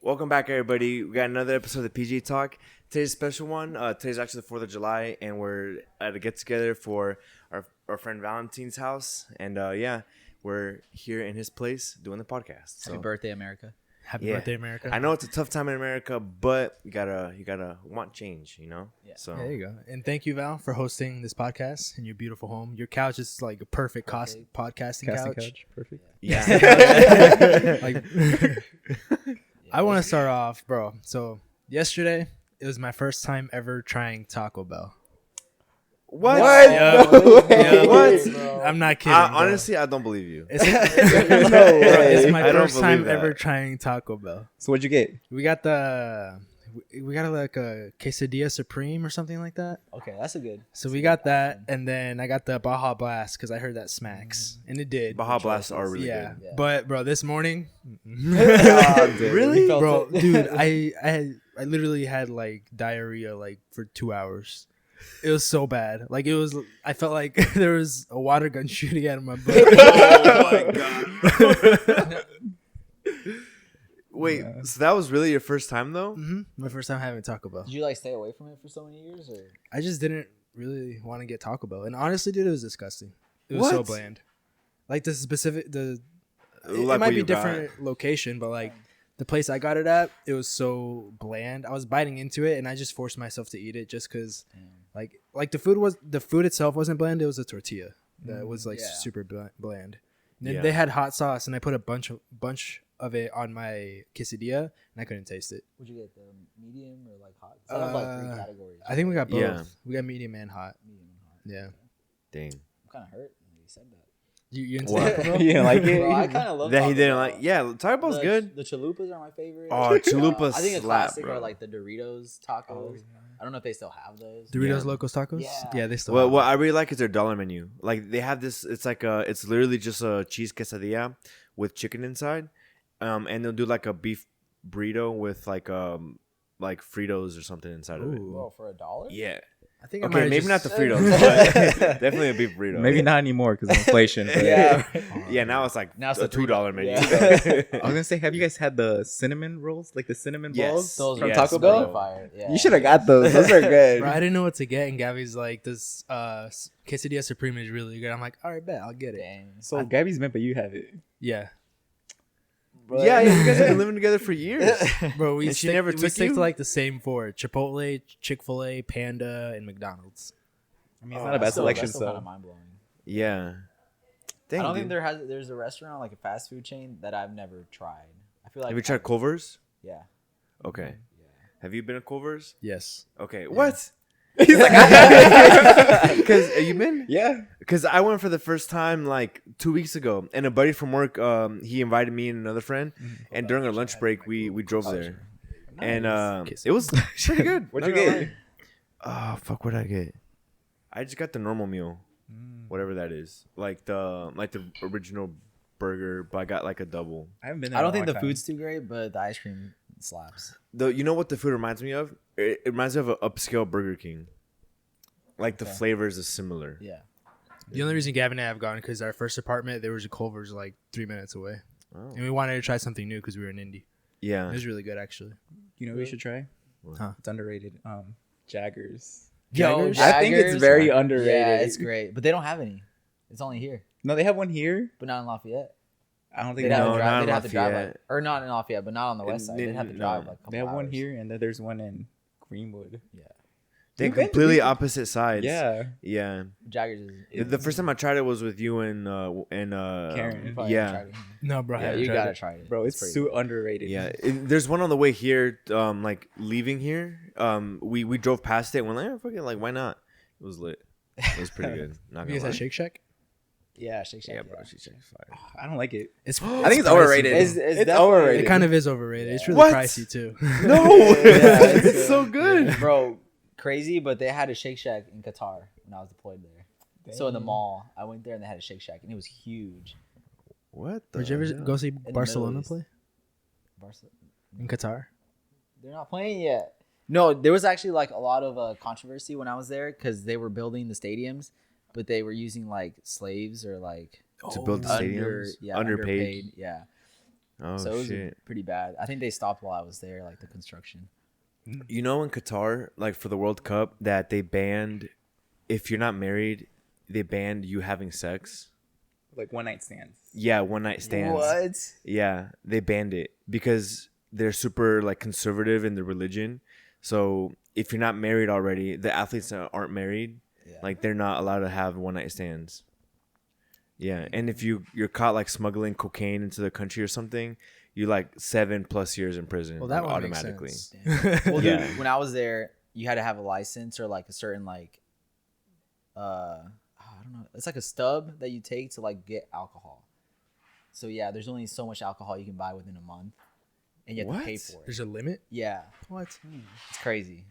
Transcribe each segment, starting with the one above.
Welcome back, everybody. We got another episode of PG Talk. Today's a special one. Today's actually the 4th of July, and we're at a get-together for our friend Valentine's house. And, we're here in his place doing the podcast. Happy birthday, America. Happy birthday, America. I know it's a tough time in America, but you gotta want change, you know? Yeah. So there you go. And thank you, Val, for hosting this podcast in your beautiful home. Your couch is like a perfect podcasting couch. Perfect. yeah. I want to start off, bro. So yesterday, it was my first time ever trying Taco Bell. What? What? I'm not kidding. Honestly, I don't believe you. It's my first time ever trying Taco Bell. So what'd you get? We got like a quesadilla supreme or something like that. Okay, that's a good. So we got that, and then I got the Baja Blast because I heard that smacks, and it did. Baja Blasts are really good. Yeah. But bro, this morning, Really, bro, dude, I literally had like diarrhea like for 2 hours. It was so bad. Like I felt like there was a water gun shooting out of my butt. Oh my god. Wait, so that was really your first time though? Mm-hmm. My first time having Taco Bell. Did you like stay away from it for so many years, or? I just didn't really want to get Taco Bell, and honestly, dude, it was disgusting. It was so bland. Like the specific it might be different location, but like the place I got it at, it was so bland. I was biting into it, and I just forced myself to eat it just because, like the food itself wasn't bland. It was a tortilla that was like super bland. And then they had hot sauce, and I put a bunch of it on my quesadilla, and I couldn't taste it. Would you get the medium or like hot? I have like 3 categories. I think we got both. Yeah. We got medium and hot. Medium and hot. Yeah. Dang. I'm kind of hurt when you said that. You didn't What? Taco Bell? You didn't like it? Bro, I kind of love That Taco he didn't Bell. like. Yeah, Taco Bell's good. The chalupas are my favorite. Oh, chalupas I think a slap, classic bro. are like the Doritos tacos. I don't know if they still have those. Doritos Locos Tacos? Yeah. They still Well, have what I really like is their dollar menu. Like they have this. It's like it's literally just a cheese quesadilla with chicken inside, and they'll do like a beef burrito with like Fritos or something inside of it. Ooh. Well, for $1? Yeah. I think I Okay, might maybe not the just- Fritos, but definitely a beef burrito. Maybe not anymore because of inflation. But Yeah, now it's like Now it's a the $2 menu. I was gonna say, have you guys had the cinnamon rolls, like the cinnamon Yes. balls Those from are Taco bro. Bell? Fire. Yeah. You should have got those. Those are good. Bro, I didn't know what to get, and Gabby's like, this quesadilla supreme is really good. I'm like, all right, bet, I'll get it. Dang. So Gabby's meant, but you have it. Yeah. Bro, Yeah, you guys have been living together for years. Bro, we And she stick, never we took stick you? to like the same 4. Chipotle, Chick-fil-A, Panda, and McDonald's. I mean, it's not a bad selection, That's still kind so of mind blowing. Yeah. Dang, I don't dude. think there's a restaurant like a fast food chain that I've never tried. I feel like Have you tried Culver's? Yeah. Okay. Have you been to Culver's? Yes. Okay. What? he's like, Because you been? yeah. Because I went for the first time like 2 weeks ago, and a buddy from work, he invited me and another friend, and during our lunch break, we drove there, and it was pretty good. What'd you Not gonna get? lie. Oh fuck! What did I get? I just got the normal meal, whatever that is, like the original burger, but I got like a double. I haven't been there. I in don't a think long the time. food's too great, but the ice cream slaps. You know what the food reminds me of? It reminds me of an upscale Burger King. Like the flavors is similar. Yeah. The only reason Gavin and I have gone because our first apartment, there was a Culver's like 3 minutes away. Oh. And we wanted to try something new because we were in Indy. Yeah. It was really good, actually. You know what we should try? Huh. It's underrated. Jaggers. Jaggers? I think it's Jaggers? very underrated. Yeah, it's great, but they don't have any. It's only here, No, they have one here. but not in Lafayette. I don't think They'd they have have. to No, drive. not in They'd have to drive, Lafayette. like, or not in Lafayette, but not on the west side. They'd have to drive like. A couple They have one hours. here, and then there's one in Greenwood. Yeah, They're You've been- completely opposite sides. Yeah. Yeah. Jaggers is. The first time I tried it was with you and Karen. You probably haven't Yeah. tried it. No, bro. I Yeah, haven't you tried gotta it. try it, Bro, it's pretty so good. underrated. Yeah. There's one on the way here, like leaving here. We drove past it and we're like, oh, fuck it, like why not? It was lit. It was pretty good. Not You guys gonna lie. had Shake Shack? Yeah, Shake Shack. Yeah, bro. She's fire. I don't like it. It's I think it's pricey, overrated. bro. It's It's definitely- overrated. It kind of is overrated. It's really What? pricey too. No, Yeah, it's so good. Bro, crazy, but they had a Shake Shack in Qatar when I was deployed there. So in the mall, I went there and they had a Shake Shack, and it was huge. What? The Would you ever hell? go see Middle Barcelona East. play in Qatar? They're not playing yet. No, there was actually like a lot of controversy when I was there because they were building the stadiums, but they were using like slaves or like To build the stadiums? underpaid. Underpaid? Yeah. Oh, so it was shit. pretty bad. I think they stopped while I was there, like the construction. You know, in Qatar, like for the World Cup, that they banned, if you're not married, they banned you having sex. Like one night stands. Yeah, one night stands. What? Yeah, they banned it because they're super like conservative in their religion. So if you're not married already, the athletes that aren't married, like they're not allowed to have one night stands. Yeah, and if you're caught like smuggling cocaine into the country or something, you like 7+ years in prison. Well, that like, one automatically. makes sense. Well, Yeah. dude, when I was there, you had to have a license or like a certain like, I don't know. It's like a stub that you take to like get alcohol. So yeah, there's only so much alcohol you can buy within a month, and you have to pay for it. There's a limit. Yeah, What? it's crazy.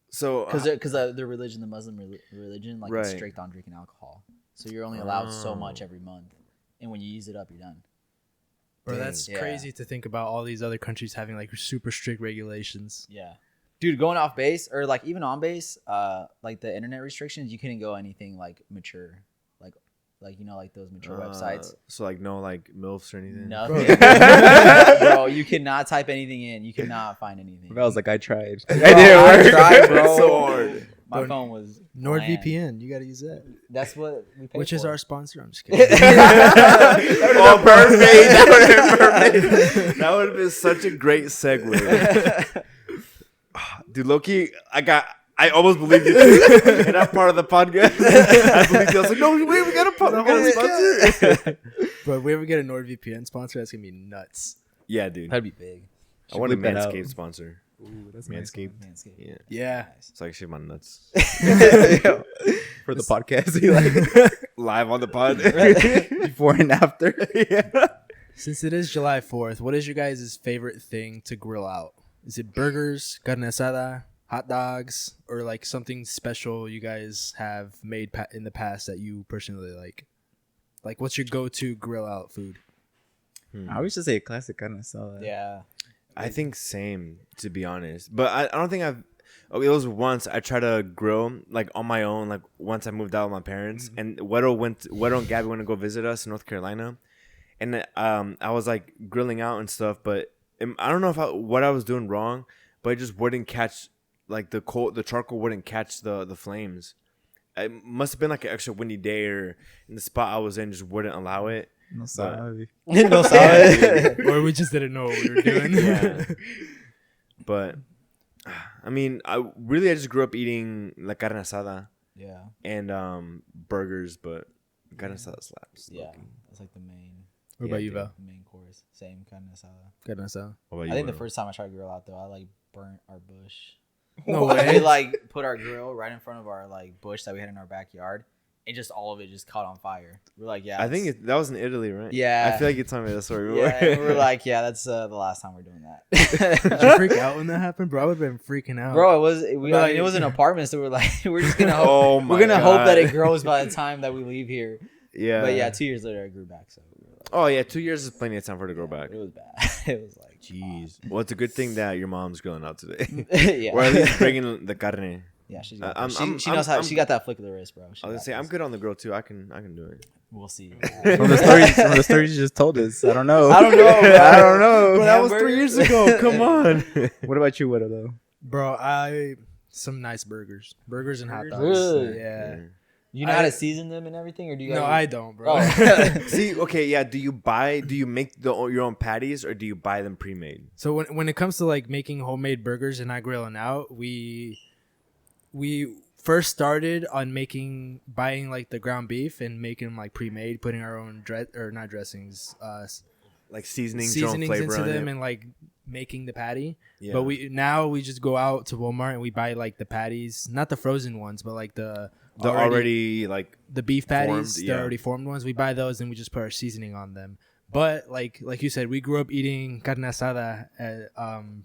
So Because their religion, the Muslim religion, like is Right. strict on drinking alcohol. So you're only allowed so much every month, and when you use it up, you're done. Bro, Dang. that's Yeah. crazy to think about all these other countries having like super strict regulations. Yeah, dude, going off base or like even on base, like the internet restrictions, you couldn't go anything like mature, like you know, like those mature websites. So like no like MILFs or anything. Nothing, bro. You cannot type anything in. You cannot find anything. I was like, I tried. Bro, I didn't I work. tried, bro. So hard. My Bro, phone was NordVPN, you got to use that. That's what we paid Which is for. our sponsor. I'm just kidding. Oh, perfect. That would have been perfect. That would have been such a great segue. Dude, Loki, I almost believed you in that part of the podcast. I believed you. I was like, no, wait, we got a sponsor. But if we ever get a NordVPN sponsor, that's going to be nuts. Yeah, dude. That'd be big. I want a bleep that out. Manscaped sponsor. Ooh, that's Manscaped. Manscaped. Yeah. Yeah. It's like shit my nuts. For the podcast, you like Live on the pod. before and after. Yeah. Since it is July 4th, what is your guys' favorite thing to grill out? Is it burgers, carne asada, hot dogs, or like something special you guys have made in the past that you personally like? Like, what's your go-to grill out food? I always just say a classic kind of salad. Yeah. I think same, to be honest. But I don't think I've... Okay, it was once I tried to grill, like, on my own, like, once I moved out with my parents. And Wedo and Gabby went to go visit us in North Carolina. And I was, like, grilling out and stuff. But I don't know what I was doing wrong. But it just wouldn't catch... Like, the charcoal wouldn't catch the flames. It must have been, like, an extra windy day. Or in the spot I was in just wouldn't allow it. No salad. No salad. Or we just didn't know what we were doing. Yeah. But I mean, I just grew up eating la carne asada Yeah. and burgers, but carne asada slaps. Yeah. low-key. That's like the main. What about Yeah, you, dude. Val? The main course. Same kind of salad. Carne asada. What about I think you, the Will? first time I tried to grill out though, I like burnt our bush. No We way. like put our grill right in front of our like bush that we had in our backyard, and just all of it just caught on fire. We're like, yeah. I think that was in Italy, right? Yeah. I feel like you told me that story. Yeah, and we're like, yeah, that's the last time we're doing Did that. you freak out when that happened, bro? I would have been freaking out. Bro, I mean, Like- it was an apartment, so we're like, we're just gonna hope. Oh my we're gonna hope that God. it grows by the time that we leave here. Yeah. But yeah, 2 years later, I grew back. So we were like, Oh yeah, 2 years is plenty of time for it to grow back. it was bad. It was like, Jeez. Well, it's a good thing that your mom's grilling out today, yeah. or at least bringing the carne. Yeah, she's I'm- got she I'm- knows how. I'm- She got that flick of the wrist, bro. She I was gonna got say I'm this. good on the grill too. I can do it. We'll see. From the stories you just told us. I don't know. I don't know, bro. I don't know. Bro, that was 3 years ago. Come on. What about you, Widow, though? Bro, some nice burgers and hot dogs. Really? Yeah. You know how to season them and everything, or do you? No, guys- I don't, bro. Oh. See, okay, yeah. Do you make your own patties or do you buy them pre-made? So when it comes to like making homemade burgers and not grilling out, we first started on buying like the ground beef and making them like pre-made, putting our own not dressings, Like seasonings your own seasonings flavor into on them it. and like making the patty. Yeah. But we just go out to Walmart and we buy like the patties, not the frozen ones, but like the already like beef patties, formed, the yeah. already formed ones. We buy those and we just put our seasoning on them. But like you said, we grew up eating carne asada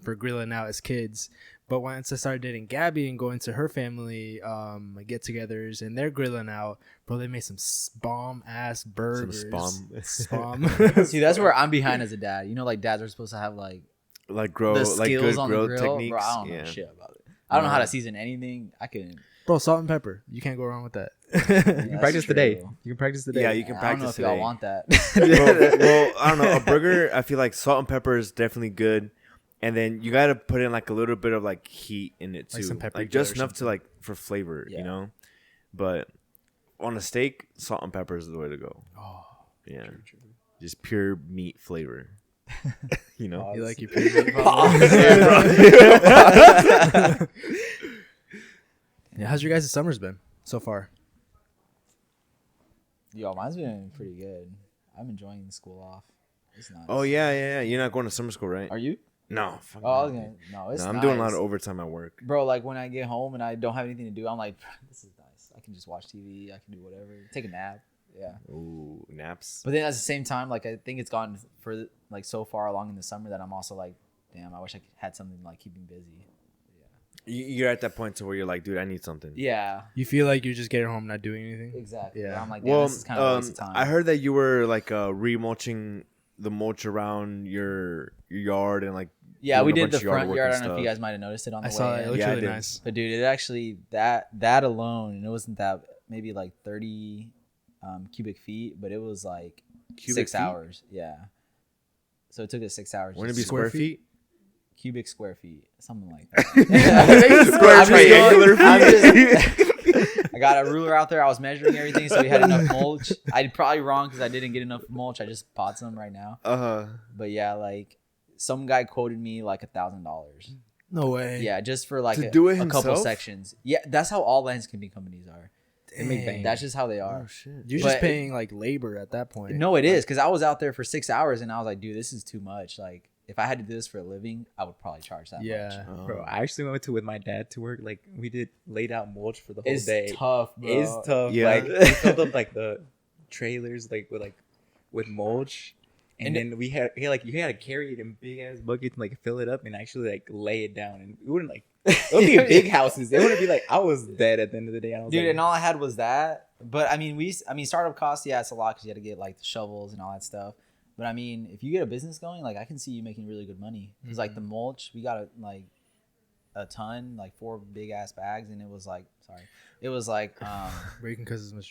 for grilling out as kids. But once I started dating Gabby and going to her family get-togethers and they're grilling out, bro, they made some bomb ass burgers. Spam. See, that's where I'm behind as a dad. You know, like dads are supposed to have like like grow the like skills good on grill the grill. techniques. Bro, I don't know yeah. shit about it. I don't know how to season anything. I couldn't. Bro, salt and pepper. You can't go wrong with that. You can practice today. true. You can practice today. Yeah, you can I don't know practice if today. y'all want that. well, I don't know. A burger, I feel like salt and pepper is definitely good, and then you gotta put in like a little bit of like heat in it too, Like some paprika just or enough to something. like for flavor, Yeah. you know. But on a steak, salt and pepper is the way to go. Oh, Yeah, just pure meat flavor. You know. you like your pizza? Yeah, how's your guys' summers been so far? Yo, mine's been pretty good. I'm enjoying school off. It's nice. Oh yeah. You're not going to summer school, right? Are you? No. Fuck Oh, I was no, gonna. dude. No, it's No, I'm nice. doing a lot of overtime at work. Bro, like when I get home and I don't have anything to do, I'm like, this is nice. I can just watch TV. I can do whatever. Take a nap. Yeah. Ooh, naps. But then at the same time, like I think it's gone for like so far along in the summer that I'm also like, damn, I wish I had something like keep me busy. You're at that point to where you're like, dude, I need something. Yeah. You feel like you're just getting home not doing anything? Exactly. Yeah. I'm like, damn, Well, this is kind of a waste of time. I heard that you were like remulching the mulch around your yard and like. Yeah, doing we a did bunch the of yard front work yard. I and don't know if you stuff. guys might have noticed it on the I way saw it. It in. looks Yeah, I really did. nice. But dude, it actually that alone, and it wasn't that maybe like 30 cubic feet, but it was like Cubic 6 feet? hours. Yeah. So it took us 6 hours. Wouldn't it just be Square square feet? cubic square feet, something like that. Square I'm just triangular going- I got a ruler out there. I was measuring everything, so we had enough mulch. I'd probably wrong because I didn't get enough mulch. I just bought some right now. But yeah, like some guy quoted me like $1,000. No way. Yeah, just for like To do it a couple himself? sections. Yeah, that's how all landscaping companies are. Dang. make bank. That's just how they are. Oh shit. You're But- just paying like labor at that point. No, it is because I was out there for 6 hours and I was like, dude, this is too much. Like, if I had to do this for a living, I would probably charge that much. Yeah. Bro, I actually went with my dad to work. Like we did laid out mulch for the whole It's day. tough, bro. It's tough. Yeah. Like we filled up like the trailers with mulch. And then you had to carry it in big ass buckets and like fill it up and actually like lay it down. And it wouldn't like it would be big houses. It wouldn't be like I was dead at the end of the day. I was Dude, like, and all I had was that. But I mean, startup costs, yeah, it's a lot because you had to get like the shovels and all that stuff. But I mean, if you get a business going, like I can see you making really good money. Because like the mulch, we got a ton, like 4 big ass bags, and it was like Breaking because it's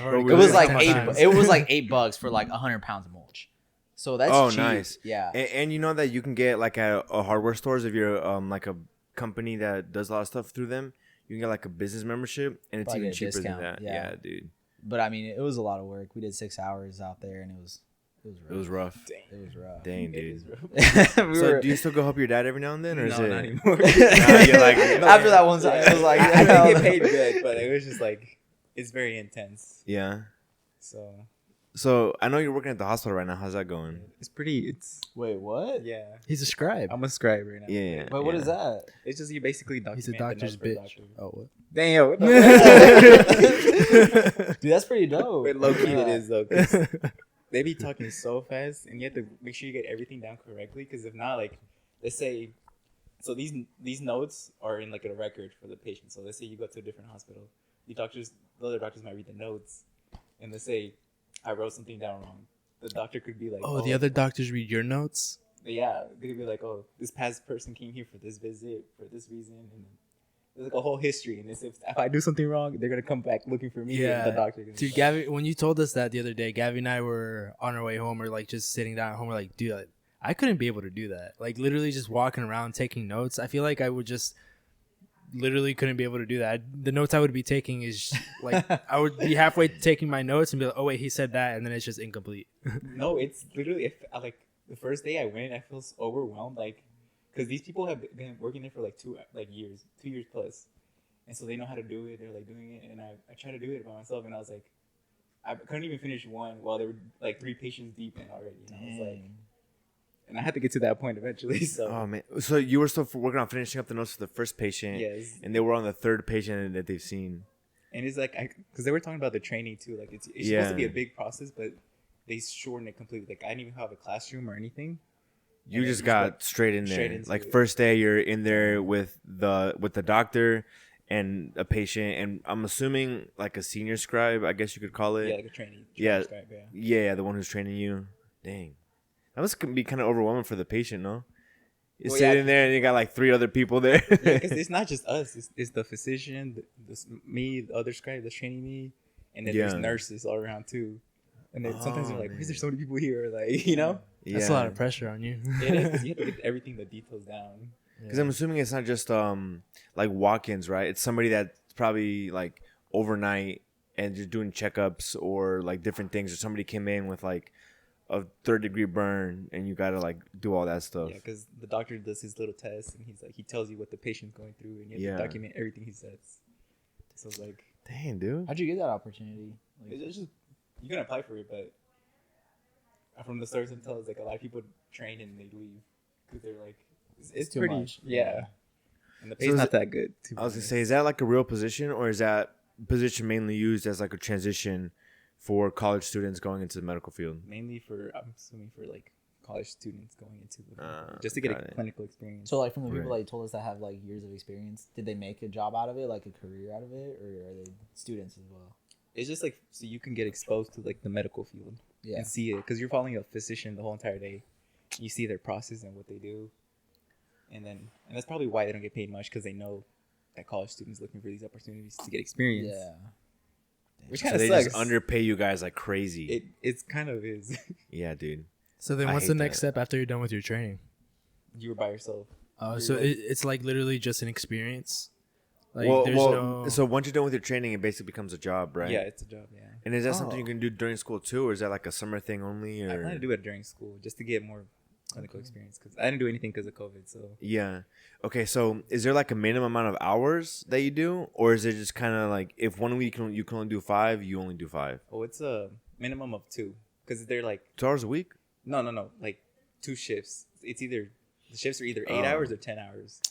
Bro, it was Yeah. like How much it was like $8 for like 100 pounds of mulch. So that's cheap. Nice. Yeah. And you know that you can get like at a hardware stores if you're like a company that does a lot of stuff through them. You can get like a business membership, and it's Probably even get a cheaper discount, than that. yeah. Yeah, dude. But I mean, it was a lot of work. We did 6 hours out there, and it was It was rough. It was rough. Dang, it dude. is, bro. We So were- do you still go help your dad every now and then, or is No, it? not anymore. you're like- After that one time, it was like I did get paid good, but it was just like it's very intense. Yeah. So So I know you're working at the hospital right now. How's that going? it's Wait, what? yeah. He's a scribe. I'm a scribe right now. Yeah. Wait, what yeah. is that? It's just you basically document He's a the doctor's notes for the bitch. doctor. Oh, what? Damn. What the Dude, that's pretty dope. But low key Yeah. it is though. 'Cause they be talking so fast, and you have to make sure you get everything down correctly. Because if not, like, let's say, so these notes are in like a record for the patient. So let's say you go to a different hospital, the other doctors might read the notes, and let's say I wrote something down wrong. The doctor could be like, Oh, the other doctors read your notes? yeah, they could be like, oh, this past person came here for this visit for this reason, and there's like a whole history. And if I do something wrong, they're gonna come back looking for me. Yeah. and the doctor. Gonna be Dude, like, Gabby, when you told us that the other day, Gabby and I were on our way home or like just sitting down at home. We're like, dude, I couldn't be able to do that. Like literally just walking around taking notes. I feel like I would just literally couldn't be able to do that. The notes I would be taking is like I would be halfway taking my notes and be like, oh wait, he said that, and then it's just incomplete. No, it's literally like the first day I went, I feel so overwhelmed, like because these people have been working there for like 2 years plus, and so they know how to do it. They're like doing it, and I tried to do it by myself, and I was like, I couldn't even finish one while they were like 3 patients deep in already. And I was like, and I had to get to that point eventually. So Oh man. So you were still working on finishing up the notes for the first patient. yes, And they were on the third patient that they've seen. and it's like because they were talking about the training too. Like it's supposed to be a big process, but they shorten it completely. Like I didn't even have a classroom or anything. You And just it got went straight in there. straight into Like it. first day, you're in there with the doctor and a patient, and I'm assuming like a senior scribe, I guess you could call it. Yeah, like a training Yeah. scribe, Yeah, the one who's training you. Dang, that must be kind of overwhelming for the patient, no? You sit in there and you got like 3 other people there. Yeah, because it's not just us. It's the physician, me, the other scribe that's training me, and then there's nurses all around too. And then sometimes you're like, why is there so many people here? Like, you know? That's a lot of pressure on you. It is, 'cause you have to get everything, the details down. Because I'm assuming it's not just like walk-ins, right? It's somebody that's probably like overnight and just doing checkups or like different things. Or somebody came in with like a 3rd-degree burn and you gotta like do all that stuff. Yeah, because the doctor does his little test and he tells you what the patient's going through and you have to document everything he says. So it's like, dang, dude. How'd you get that opportunity? Like, it's just, you can apply for it, but from the stories and tells, like a lot of people train and they leave because they're like, it's too pretty much. Yeah, and the pay's not that good. I was gonna say, is that like a real position, or is that position mainly used as like a transition for college students going into the medical field? Mainly for, I'm assuming, for like college students going into the just to get a clinical experience. So like from the people that you told us that have like years of experience, did they make a job out of it, like a career out of it, or are they students as well? It's just like so you can get exposed to like the medical field and see it because you're following a physician the whole entire day. You see their process and what they do, and that's probably why they don't get paid much because they know that college students looking for these opportunities to get experience. Yeah, which So kind of they sucks. just underpay you guys like crazy. It's kind of is. Yeah, dude. So then, I what's hate the next that. step after you're done with your training? You were by yourself. Oh, so it's like literally just an experience. Like so once you're done with your training, it basically becomes a job, right? Yeah, it's a job. Yeah, And is that something you can do during school too, or is that like a summer thing only? Or? I plan to do it during school just to get more clinical experience because I didn't do anything because of COVID. So Yeah. Okay. So is there like a minimum amount of hours that you do, or is it just kind of like if 1 week you can only do 5, you only do 5? it's a minimum of 2 because they're like 2 hours a week? no, like 2 shifts. It's either the shifts are either 8 hours or 10 hours,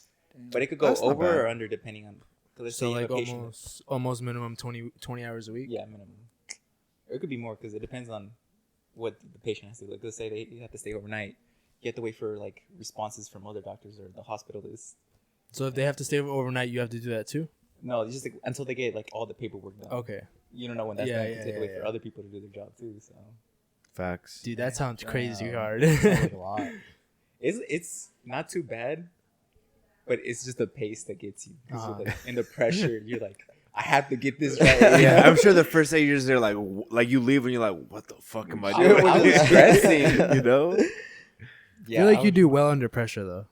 but it could go That's not over bad. or under depending on. So like almost minimum 20 hours a week. Yeah, minimum. Or it could be more because it depends on what the patient has to do. Like let's say they have to stay overnight. You have to wait for like responses from other doctors or the hospitalist. So if they have to stay overnight, you have to do that too. No, it's just like, until they get like all the paperwork done. Okay. You don't know when that's done. You have to wait for other people to do their job too. So Facts. Dude, that sounds crazy hard. sounds like a lot. it's not too bad, but it's just the pace that gets you. Like, and the pressure, you're like, I have to get this right. Yeah, I'm sure the first day you're just there like you leave and you're like, what the fuck am I doing? I was stressing. You know? I feel like you do well under pressure though.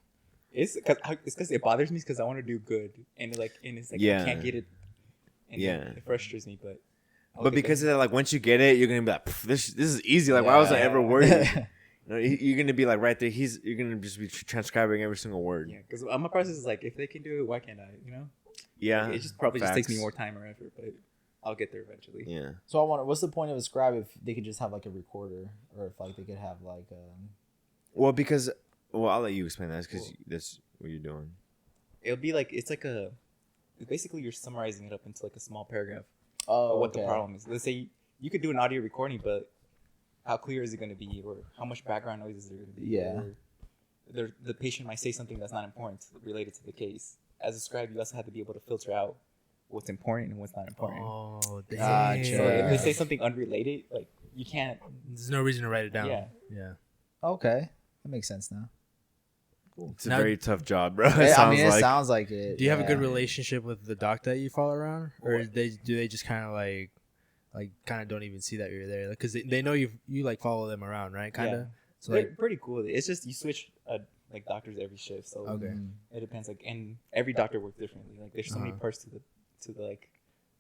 It's because it bothers me because I want to do good and it's like I can't get it. And it frustrates me, but because of that, like once you get it, you're gonna be like, this is easy. Like why was I ever worried? You're gonna be like right there. You're gonna just be transcribing every single word. Yeah, because my process is like, if they can do it, why can't I? You know? Yeah. It just probably just takes me more time or effort, but I'll get there eventually. Yeah. So I wonder, what's the point of a scribe if they could just have like a recorder, or if like they could have like Well, because I'll let you explain that because that's what you're doing. It'll be like basically you're summarizing it up into like a small paragraph. of What the problem is. Let's say you could do an audio recording, but how clear is it going to be, or how much background noise is there going to be? Yeah. Or the patient might say something that's not important related to the case. As a scribe, you also have to be able to filter out what's important and what's not important. Oh, Gotcha. So if they say something unrelated, like you can't. There's no reason to write it down. Yeah. Okay, that makes sense now. It's a very tough job, bro. It sounds like it. Do you have a good relationship with the doc that you follow around, or do they just kind of like kind of don't even see that you're there, because they know you like follow them around, right? Kind of. Yeah. So like pretty cool. It's just you switch like doctors every shift, so okay. It depends. Like, and every doctor works differently. Like, there's so many parts to the like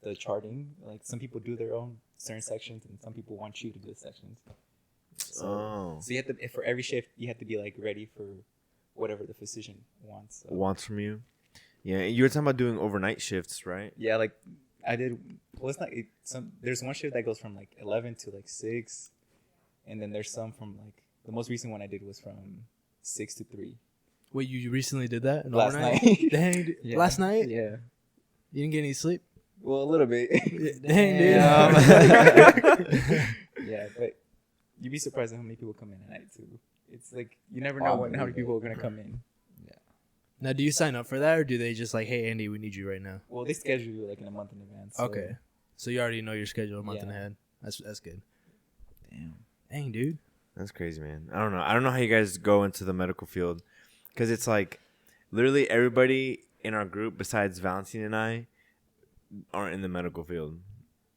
the charting. Like, some people do their own certain sections, and some people want you to do the sections. So you have to, for every shift, you have to be like ready for whatever the physician wants. Wants from you. Yeah, you were talking about doing overnight shifts, right? Yeah, like I did. Well, it's not. There's one shift that goes from like 11 to like 6, and then there's some from like the most recent one I did was from 6 to 3. Wait, you recently did that? Last night. Dang, dude. Yeah. Last night? Yeah. You didn't get any sleep? Well, a little bit. Dang, dude. Yeah, but you'd be surprised at how many people come in at night too. It's like you never know how many people are gonna come in. Yeah. Now, do you sign up for that, or do they just like, hey, Andy, we need you right now? Well, they schedule you like in a month in advance. So. Okay, so you already know your schedule a month in ahead. That's good. Damn. Dang, dude. That's crazy, man. I don't know how you guys go into the medical field. because it's like literally everybody in our group besides Valentine and I aren't in the medical field.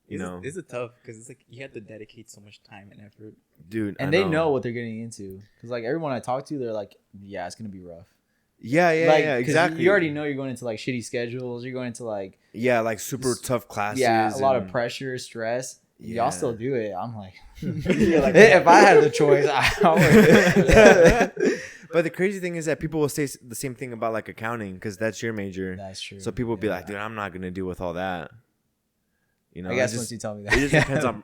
You know, it's a tough because it's like you have to dedicate so much time and effort, dude. And they know what they're getting into because like everyone I talk to, they're like, yeah, it's gonna be rough. Yeah, exactly. You already know you're going into like shitty schedules. You're going into like like super tough classes. Yeah, a lot of pressure, stress. Yeah. Y'all still do it. I'm like, like if I had the choice, I would. But the crazy thing is that people will say the same thing about like accounting because that's your major. That's true. So people will be like, dude, I'm not gonna deal with all that. You know, I guess once you tell me that, it just depends on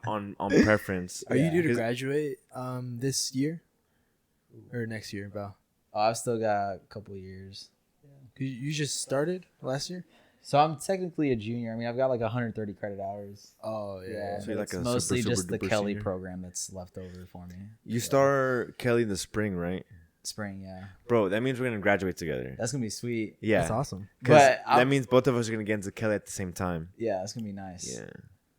preference. Are you due to graduate this year or next year, Val? Oh, I've still got a couple years. You just started last year? So I'm technically a junior. I mean, I've got like 130 credit hours. Oh, yeah. So you're like it's a mostly super just the duper Kelly senior? program that's left over for me. You start Kelly in the spring, right? Spring, yeah. Bro, that means we're gonna graduate together. That's gonna be sweet. Yeah, That's awesome. But But that means both of us are gonna get into Kelly at the same time. Yeah, that's gonna be nice. Yeah.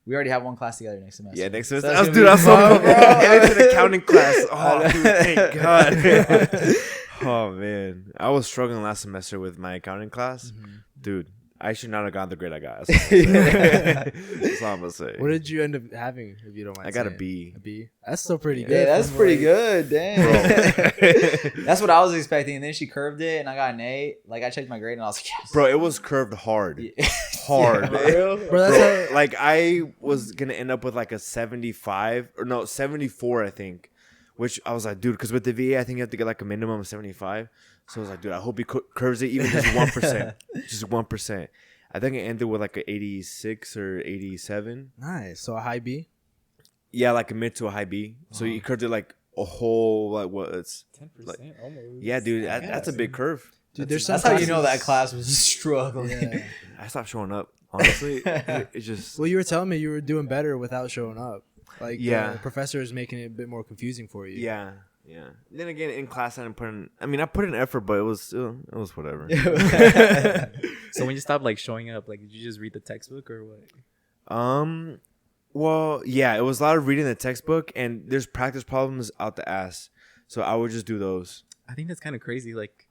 We already have one class together next semester. Yeah, next So semester. that's Dude, gonna I'm be so fun, bro. and it's an accounting class. Oh, dude, thank God. Oh man, I was struggling last semester with my accounting class. Dude, I should not have gotten the grade I got. That's all I'm gonna say. What did you end up having, if you don't mind? I got a saying? B. A B? That's still pretty Yeah, good. Yeah, that's from, pretty like- good. Damn. That's what I was expecting. And then she curved it and I got an 8. Like I checked my grade and I was like, yes. Bro, it was curved hard. Yeah. Hard. Bro, that's Bro, how, like I was gonna end up with like a 75 or no 74, I think. Which I was like, dude, because with the VA, I think you have to get like a minimum of 75. So I was like, dude, I hope he curves it even just 1%, just 1%. I think it ended with like a 86 or 87. nice. So a high B? Yeah, like a mid to a high B. So you curved it like a whole like what? It's 10% like, almost. yeah, dude, that's a big curve. Dude, there's some That's how you know classes- that class was struggling. Yeah. I stopped showing up. Honestly, it just Well, you were telling me you were doing better without showing up. Like, Yeah. the professor is making it a bit more confusing for you. yeah. Then again, in class, I didn't put in. I mean, I put in effort, but it was whatever. So when you stopped like showing up, like did you just read the textbook or what? Well, yeah, it was a lot of reading the textbook, and there's practice problems out the ass. So I would just do those. I think that's kind of crazy. Like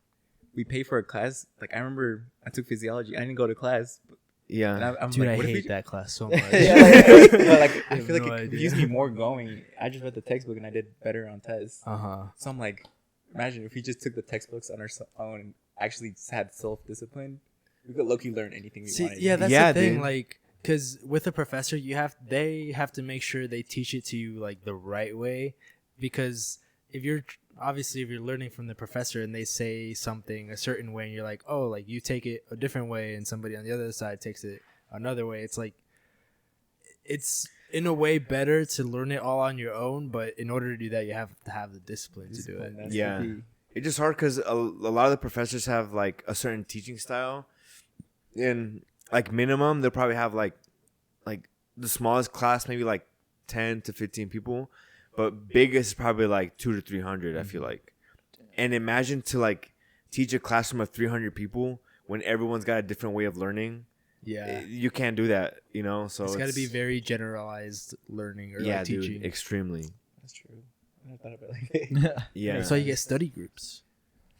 we pay for a class. Like I remember I took physiology. I didn't go to class. And Yeah. I'm Dude, like, I what if we hate that class so much. like I have feel like no it idea. confused me more going. I just read the textbook and I did better on tests. Uh-huh. So I'm like, imagine if we just took the textbooks on our own and actually had self-discipline. We could low-key learn anything we See, wanted. yeah, that's Yeah, the thing. dude. Like, because with a professor, they have to make sure they teach it to you like the right way. Because if you're learning from the professor and they say something a certain way, and you're like, oh, like you take it a different way, and somebody on the other side takes it another way. It's like, it's in a way better to learn it all on your own, but in order to do that, you have to have the discipline to do it. That's Yeah. the key. It's just hard because a lot of the professors have like a certain teaching style, and like minimum they'll probably have like the smallest class maybe like 10 to 15 people, but biggest is probably like 200 to 300. I feel like, and imagine to like teach a classroom of 300 people when everyone's got a different way of learning. Yeah. You can't do that, you know. So It's got to be very generalized learning or yeah, like dude, teaching. extremely. That's true. I never thought about it like that. Yeah, That's why you get study groups.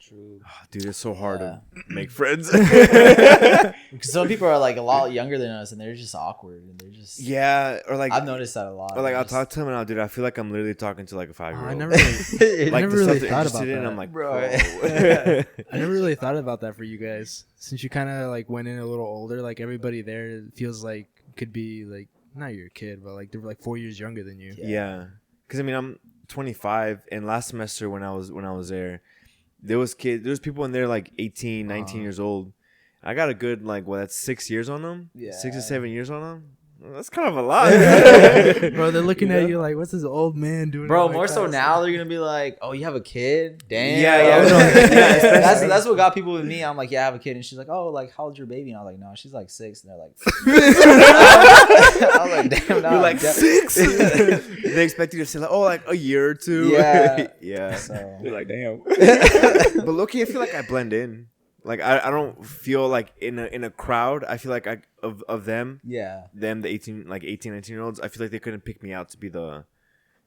True. dude, it's so hard to make friends. Because some people are like a lot younger than us and they're just awkward and they're just. Yeah, or like I've noticed that a lot. Or like I'll Just- talk to him and I'll, dude, I feel like I'm literally talking to like a 5-year-old. I never really, like never the really stuff they're thought about interested in, that. I'm like, Bro. bro. I never really thought about that for you guys. Since you kind of like went in a little older, like everybody there feels like could be like not your kid, but like they're like 4 years younger than you. Yeah, because I mean I'm 25, and last semester when I was there was people in there like 18, 19 years old. I got a good like that's 6 years on them. Yeah. 6 or 7 years on them. Well, that's kind of a lot. Bro, they're looking at you like, what's this old man doing? Bro, in my more so class? now they're gonna be like, "Oh, you have a kid? Damn." Yeah, no, yeah, that's what got people with me. I'm like, "Yeah, I have a kid," and she's like, "Oh, like how old's your baby?" And I was like, "No, she's like 6." And they're like, I was like, "Damn, no, You're like yeah." 6. They expect you to say like, oh, like a year or two. Yeah. Yeah. So You're like, damn. But low-key, I feel like I blend in. Like I don't feel like in a crowd. I feel like of them yeah, the 18 19 year olds. I feel like they couldn't pick me out to be the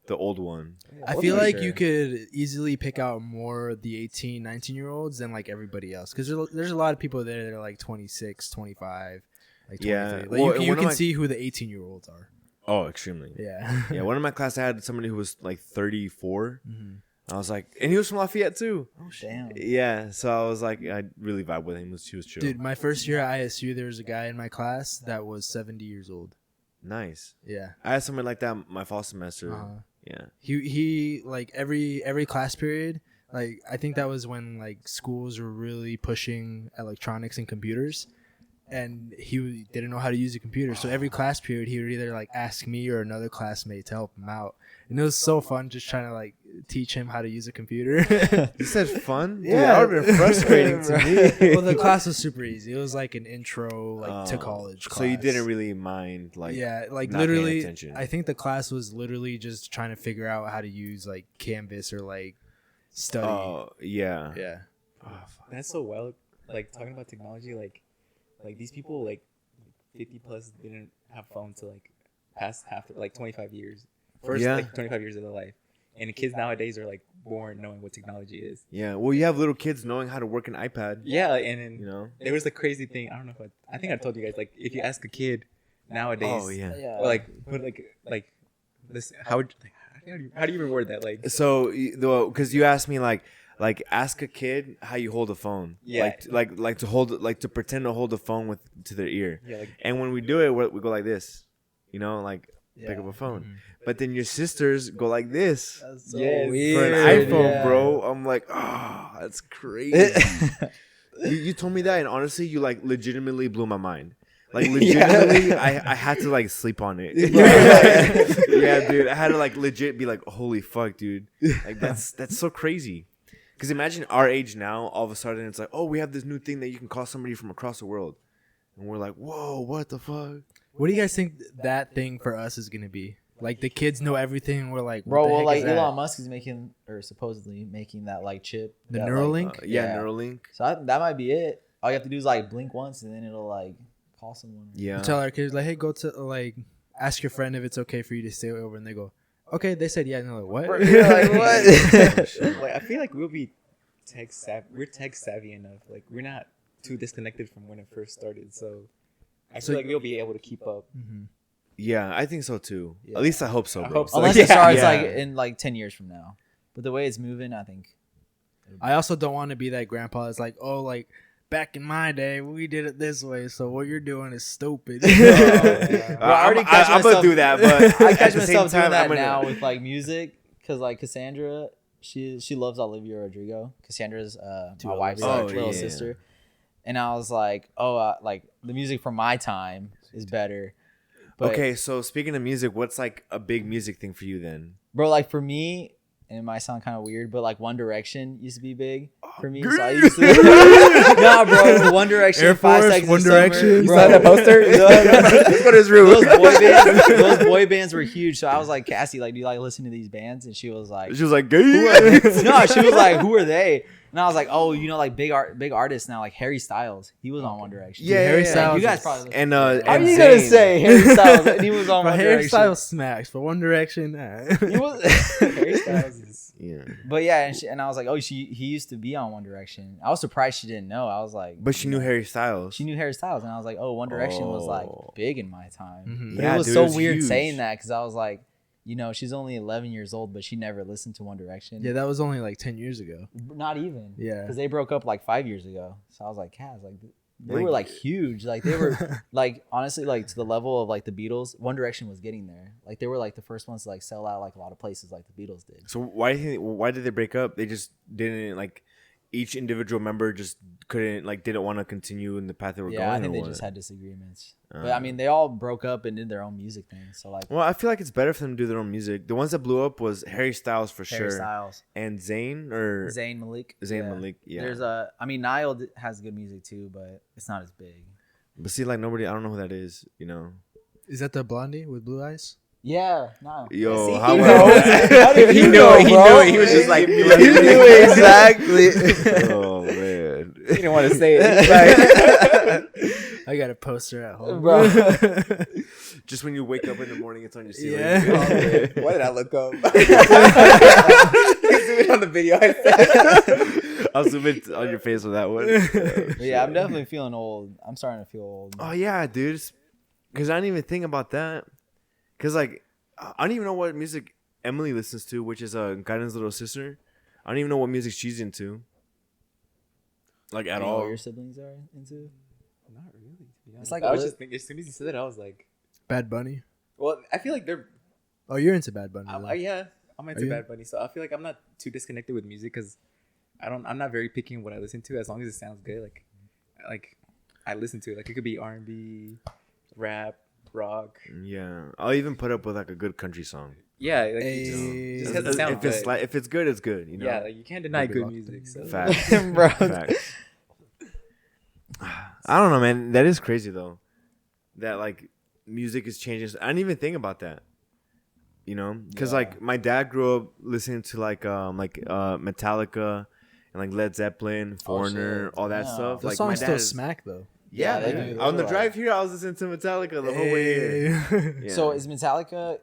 the old one. I feel like you could easily pick out more of the 18, 19-year-olds than like everybody else. Because there's a lot of people there that are like 26, 25, like 23. Yeah. Like Well, you can see who the 18-year-olds are. Oh, extremely. Yeah. Yeah, one of my class I had somebody who was like 34. Mm-hmm. I was like, and he was from Lafayette too. Oh, damn. Yeah, so I was like, I really vibe with him. He was chill. Dude, my first year at ISU, there was a guy in my class that was 70 years old. Nice. Yeah. I had somebody like that my fall semester. Yeah. He like every class period, like I think that was when like schools were really pushing electronics and computers. And he didn't know how to use a computer. So every class period, he would either like ask me or another classmate to help him out. And it was so fun just trying to like teach him how to use a computer. You said fun? Yeah. Dude, that would have been frustrating to me. Well, the class was super easy. It was like an intro like to college class. So you didn't really mind like like not paying literally attention. I think the class was literally just trying to figure out how to use like Canvas or like study. Oh, yeah. Yeah. Oh, fuck. That's so wild. Like talking about technology, like these people like 50 plus didn't have phones to like past half like 25 years. First like 25 years of their life. And the kids nowadays are like born knowing what technology is. Yeah. Well, you have little kids knowing how to work an iPad. Yeah, and then You know? there was the crazy thing. I don't know if I think I told you guys, like if you ask a kid nowadays, Oh, yeah. or like put like this, how do you even word that? Like, So, because you asked me like ask a kid how you hold a phone. Yeah. Like to hold, like to pretend to hold the phone to their ear. yeah, like And when we do it, we go like this, you know, like pick up a phone. Mhm. But then your sisters go like this That's so Yes. for an weird. iPhone, yeah. bro. I'm like, oh, that's crazy. you told me that, and honestly, you like legitimately blew my mind. Like legitimately, I had to like sleep on it. Yeah, dude, I had to like legit be like, holy fuck, dude. Like that's so crazy. Because imagine our age now, all of a sudden it's like, oh, we have this new thing that you can call somebody from across the world, and we're like, whoa, what the fuck? What do you guys think that thing for us is gonna be? Like the kids know everything. And we're like, Bro, what the well, heck like is that? Elon Musk is making, or supposedly making that like chip. The that, Neuralink? Like, Yeah, Neuralink. So that might be it. All you have to do is like blink once, and then it'll like call someone. Yeah. You tell our kids like, hey, go to like ask your friend if it's okay for you to stay over, and they go, okay. They said yeah, and they're like, what? You're like, what? like I feel like we'll be tech savvy. We're tech savvy enough. Like we're not too disconnected from when it first started. So I feel like we'll be able to keep up. Mhm. Yeah, I think so too. Yeah. At least I hope so, I bro. hope so. Unless Yeah. it starts Yeah. like in like 10 years from now. But the way it's moving, I think. I also don't want to be that grandpa that's like, oh, like back in my day, we did it this way, so what you're doing is stupid. Bro, I already catch I'm gonna myself- do that, but I at catch the same myself doing time, that I'm gonna. now with like music, because like Cassandra, she loves Olivia Rodrigo. Cassandra's my wife's Oh, little yeah. sister, and I was like, oh, like the music from my time is better. But, Okay, so speaking of music, what's like a big music thing for you then? bro, like for me, and it might sound kind of weird, but like One Direction used to be big for me. So I used to, nah, bro, One Direction, Air 5 Force, Seconds One of Summer, Direction. You bro. saw that poster? Let's go to his room. Those boy bands were huge. So I was like, Cassie, like, do you like listen to these bands? And she was like, She was like, "Gay." no, she was like, who are they? And I was like, oh, you know, like big artists now, like Harry Styles. He was on One Direction. Yeah, Harry yeah, yeah. Styles You guys is- probably listen And to it. and How are you gonna Zayn. say Harry Styles? And he was on But One Harry Direction. Styles smacks, but One Direction, nah. He was Harry Styles is Yeah, but yeah, and I was like, oh, he used to be on One Direction. I was surprised she didn't know. I was like, but she knew Harry Styles. She knew Harry Styles, and I was like, oh, One Direction was like Oh. big in my time. Mhm. But Yeah, it was dude, so it was weird huge. saying that because I was like, you know, she's only 11 years old, but she never listened to One Direction. Yeah, that was only like 10 years ago. Not even. Yeah. Because they broke up like 5 years ago. So I was like, Kaz, like they Like- were like huge. Like they were like honestly like to the level of like the Beatles. One Direction was getting there. Like they were like the first ones to like sell out like a lot of places like the Beatles did. So why did they break up? They just didn't like. Each individual member just didn't want to continue in the path they were going. Yeah, I think or they what? just had disagreements. But I mean, they all broke up and did their own music thing. So like Well, I feel like it's better for them to do their own music. The ones that blew up was Harry Styles for Harry sure, Styles, and Zayn or Zayn Malik. Zayn Malik. Yeah, There's I mean, Niall has good music too, but it's not as big. but see, like nobody. I don't know who that is. You know. Is that the blondie with blue eyes? Yeah, no. Yo, See, how he would- knows. How did He knew it. He knew it. He was just like, He knew exactly. Oh man. he didn't want to say it. He was like, I got a poster at home. Bro. Just when you wake up in the morning, it's on your ceiling. Yeah. Oh, why did I look up? Zoom in on the video. I said. I'll zoom in on your face with that one. But yeah, I'm definitely feeling old. I'm starting to feel old. Oh yeah, dude. Because I didn't even think about that. Because like, I don't even know what music Emily listens to, which is Guidance little sister. I don't even know what music she's into. Like at all. What your siblings are into? Not really. To be honest. It's like I was just thinking. As soon as you said that, I was like, Bad Bunny. well, I feel like they're. Oh, you're into Bad Bunny. though. Yeah, I'm into you? Bad Bunny, so I feel like I'm not too disconnected with music because I'm not very picky in what I listen to as long as it sounds good. Like I listen to it. Like it could be R&B, rap, rock. Yeah, I'll even put up with like a good country song. Yeah, like Hey. just has to sound If it's good. like if it's good, it's good. You know. Yeah, like you can't deny Maybe good locked music. So. Facts. Bro. Facts. I don't know, man. That is crazy though. That like music is changing. I didn't even think about that. You know, because like my dad grew up listening to like Metallica and like Led Zeppelin, Foreigner, shit. all that Yeah. stuff. Those like songs my still dad smack though. Yeah, they dude. do. On the They're drive here, I was listening to Metallica the whole way here. Hey. Yeah. So is Metallica?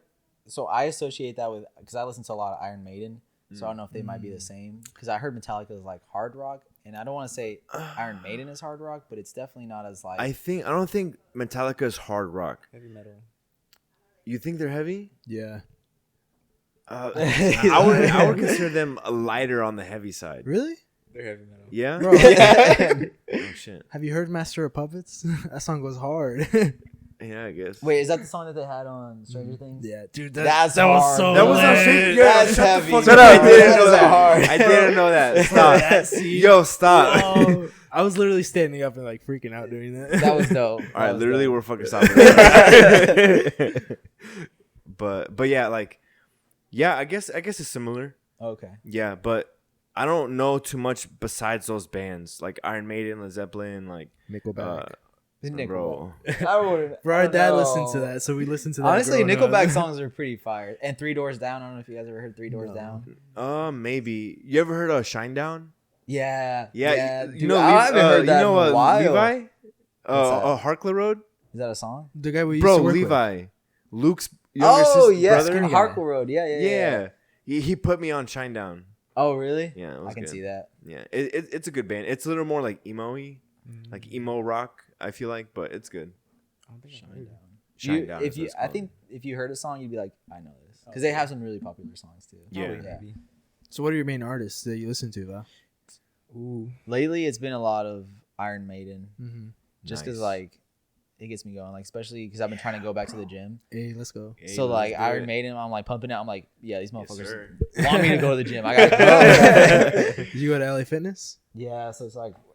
So I associate that with because I listen to a lot of Iron Maiden. So I don't know if they might be the same because I heard Metallica is like hard rock, and I don't want to say Iron Maiden is hard rock, but it's definitely not as like. I don't think Metallica is hard rock. Heavy metal. You think they're heavy? Yeah. I would consider them lighter on the heavy side. Really? They're heavy metal. Yeah. Bro, Oh shit. have you heard Master of Puppets? That song goes hard. Yeah, I guess. Wait, is that the song that they had on Stranger Things? Yeah, dude, That's that was hard. so. That was on lit. Stranger- Yo, That's shut the heavy. fuck up. I didn't know That's that. hard. I didn't know that. Stop. That scene. Yo, stop. Oh, I was literally standing up and like freaking out doing that. That was dope. All right, That was literally, dope. we're fucking stopping. But yeah, like, yeah, I guess it's similar. Okay. Yeah, but I don't know too much besides those bands like Iron Maiden, Led Zeppelin, like Nickelback. bro. I wouldn't. Bro, I our don't dad know. listened to that, so we listened to that. Honestly, growing Nickelback up. songs are pretty fire. And Three Doors Down. I don't know if you guys ever heard Three Doors No. Down. Maybe you ever heard of Shinedown? Yeah. Yeah, Dude, you know, I haven't heard that in a while. Levi, that? Harkler Road, Is that a song? The guy we used bro. to work Levi, Luke's younger Oh, sister, yes. brother. Harkle Road. Yeah. Yeah, he put me on Shinedown. Oh, really? Yeah, it was I can good. see that. Yeah, it's a good band. It's a little more like emo-y, like emo rock. I feel like, but it's good. I don't think I heard it. Shinedown. If you, I think if you heard a song, you'd be like, I know this, because they have some really popular songs too. Yeah. Maybe. So, what are your main artists that you listen to, Val? Ooh. Lately, it's been a lot of Iron Maiden, Mm-hmm. just because Nice. like it gets me going, like especially because I've been trying to go back to the gym. Hey, let's go. Hey, So let's like do Iron it. Maiden, I'm like pumping out. I'm like, yeah, these motherfuckers sir. want me to go to the gym. I gotta go. Did you go to LA Fitness? Yeah, so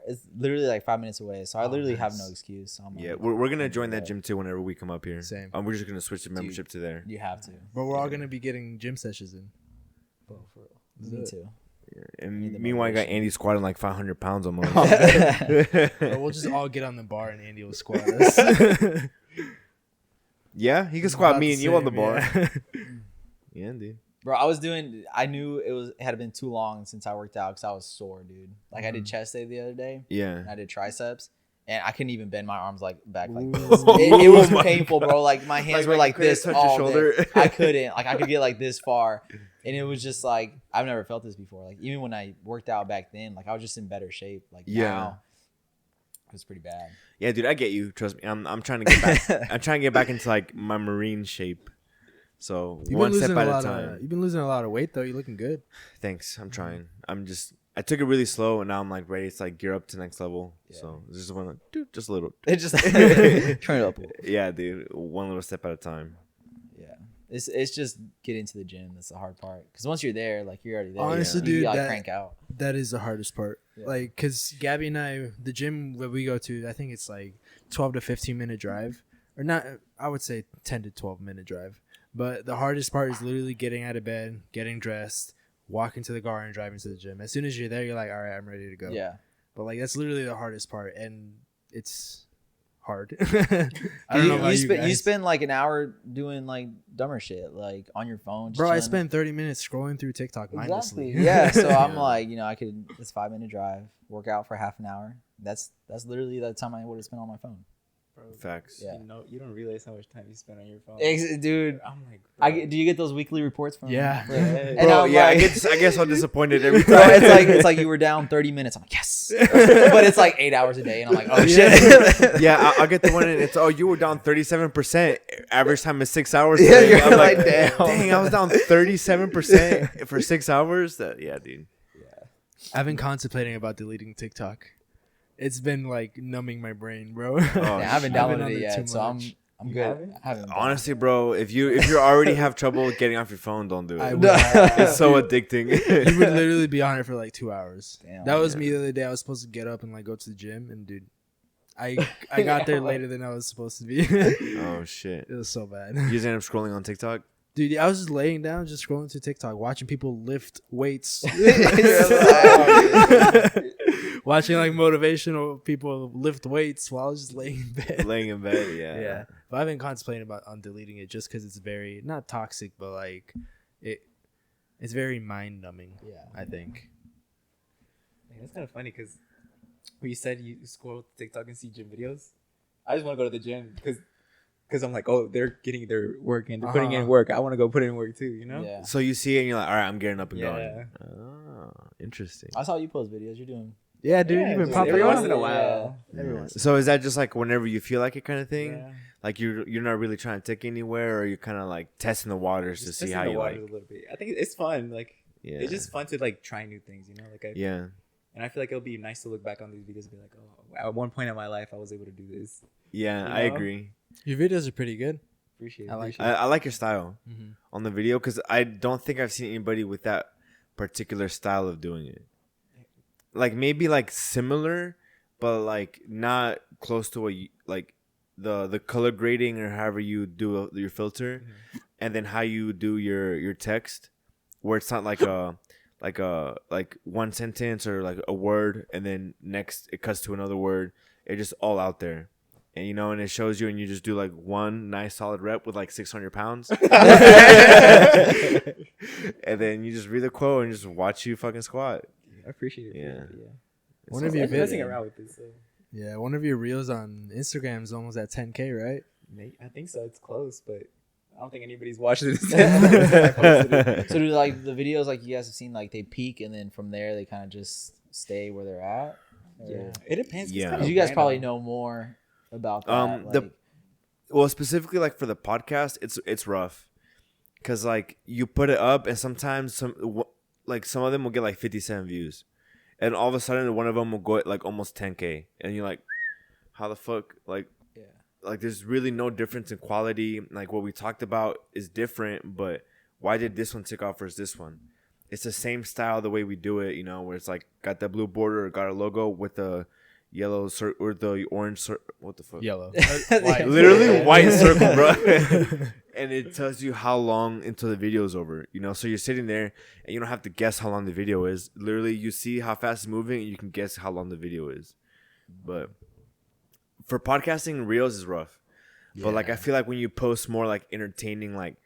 it's literally like 5 minutes away. So I literally have no excuse. So I'm Yeah, like, we're gonna join that gym too whenever we come up here. Same. We're just gonna switch the membership to there. you have to. But we're all gonna be getting gym sessions in. Bro, for real. Let's Me do it. too. And Need the meanwhile, I got motivation. Andy squatting like 500 pounds almost. Bro, we'll just all get on the bar and Andy will squat us. Yeah, he can squat About me the and you on the same, bar. yeah. Yeah, dude. Bro, I knew it had been too long since I worked out because I was sore, dude. Like I did chest day the other day. Yeah. And I did triceps. And I couldn't even bend my arms like back like Ooh. this. It was Oh my painful, bro. Like my hands were you like couldn't this touch your all shoulder? day. I couldn't. Like I could get like this far, and it was just like I've never felt this before. Like even when I worked out back then, like I was just in better shape. Like Yeah. now, it was pretty bad. Yeah, dude, I get you. Trust me. I'm trying to get back. I'm trying to get back into like my marine shape. So You've one been step losing at a a lot time. of. You've been losing a lot of weight though. You're looking good. Thanks. I'm trying. I took it really slow, and now I'm like ready to like gear up to next level. Yeah. So this is one, dude, just a little. It just turn it up. Yeah, dude, one little step at a time. Yeah, it's just getting to the gym. That's the hard part. Because once you're there, like you're already there. Honestly, you dude, like that- crank out. That is the hardest part. Yeah. Like, cause Gabby and I, the gym that we go to, I think it's like 12 to 15 minute drive, or not. I would say 10 to 12 minute drive. But the hardest part is literally getting out of bed, getting dressed, walking to the car, and driving to the gym. As soon as you're there, you're like, all right, I'm ready to go. Yeah. But like that's literally the hardest part, and it's hard. I don't know about you you guys. spend like an hour doing like dumber shit, like on your phone. just Bro, I chilling. spend 30 minutes scrolling through TikTok mindlessly. Exactly. Yeah. So I'm Yeah. like, it's 5 minute drive, work out for half an hour. That's literally the time I would have spent on my phone. Bro, Facts. Yeah. You don't realize how much time you spend on your phone. Dude, I'm like, do you get those weekly reports from? Yeah. And Bro, I'm yeah, like, I guess I'm disappointed every bro, time. it's like you were down 30 minutes. I'm like, yes, but it's like 8 hours a day, and I'm like, oh shit. Yeah, I'll get the one and it's you were down 37%. Average time is 6 hours. Yeah, today. you're I'm like, damn. Dang, I was down 37% for 6 hours. Yeah, dude. I've been contemplating about deleting TikTok. It's been like numbing my brain, bro. Oh, Yeah, I haven't I've been downloaded on it it yet, too so I'm much. good. haven't? I haven't. Honestly, bro, if you already have trouble getting off your phone, don't do I it. would. It's so addicting. You would literally be on it for like 2 hours. Damn, That was yeah. me the other day. I was supposed to get up and like go to the gym, and dude, I got there later than I was supposed to be. Oh shit. It was so bad. You just end up scrolling on TikTok? Dude, I was just laying down, just scrolling through TikTok, watching people lift weights. Watching like motivational people lift weights while I was just laying in bed. Laying in bed, yeah. Yeah. But I've been contemplating on deleting it just because it's very, not toxic, but like it's very mind numbing. Yeah. I think. Man, that's kind of funny because when you said you scroll TikTok and see gym videos, I just want to go to the gym because I'm like, oh, they're getting their work and they're putting in work. I want to go put in work too, you know? Yeah. So you see it and you're like, all right, I'm getting up and Yeah. going. Oh, interesting. I saw you post videos. You're doing. Yeah, dude, Yeah, you've been just popping every off. once in a while. Every once. So is that just like whenever you feel like it kind of thing? Yeah. Like you're not really trying to take anywhere, or you're kind of like testing the waters Just to see testing how the you waters like. a little bit. I think it's fun. Like Yeah. it's just fun to like try new things, you know? Like Yeah. and I feel like it'll be nice to look back on these videos and be like, oh, at one point in my life, I was able to do this. Yeah, You I know? agree. Your videos are pretty good. Appreciate it. I like appreciate I like your style Mm-hmm. on the video because I don't think I've seen anybody with that particular style of doing it. Like maybe like similar, but like not close to what you like the color grading or however you do your filter, and then how you do your text, where it's not like like one sentence or like a word, and then next it cuts to another word. It's just all out there. And you know, and it shows you, and you just do like one nice solid rep with like 600 pounds, and then you just read the quote and just watch you fucking squat. I appreciate it. Yeah. One of your I'm messing videos. around with this. So. Yeah, one of your reels on Instagram is almost at 10K, right? I think so. It's close, but I don't think anybody's watching this. I posted it. So do like the videos like you guys have seen like they peak and then from there they kind of just stay where they're at? Or- Yeah, it depends. Yeah. Because you guys probably know more about that. The well, specifically like for the podcast, it's rough because like you put it up and sometimes some of them will get like 57 views, and all of a sudden one of them will go at like almost 10K, and you're like, how the fuck? Like, Yeah. like there's really no difference in quality. Like what we talked about is different, but why did this one take off versus this one? It's the same style, the way we do it, you know, where it's like got that blue border, got a logo with the yellow or the orange what the fuck? Yellow. White. Literally white circle, bro. And it tells you how long until the video is over, you know. So you're sitting there and you don't have to guess how long the video is. Literally, you see how fast it's moving and you can guess how long the video is. But for podcasting, reels is rough. But like I feel like when you post more like entertaining like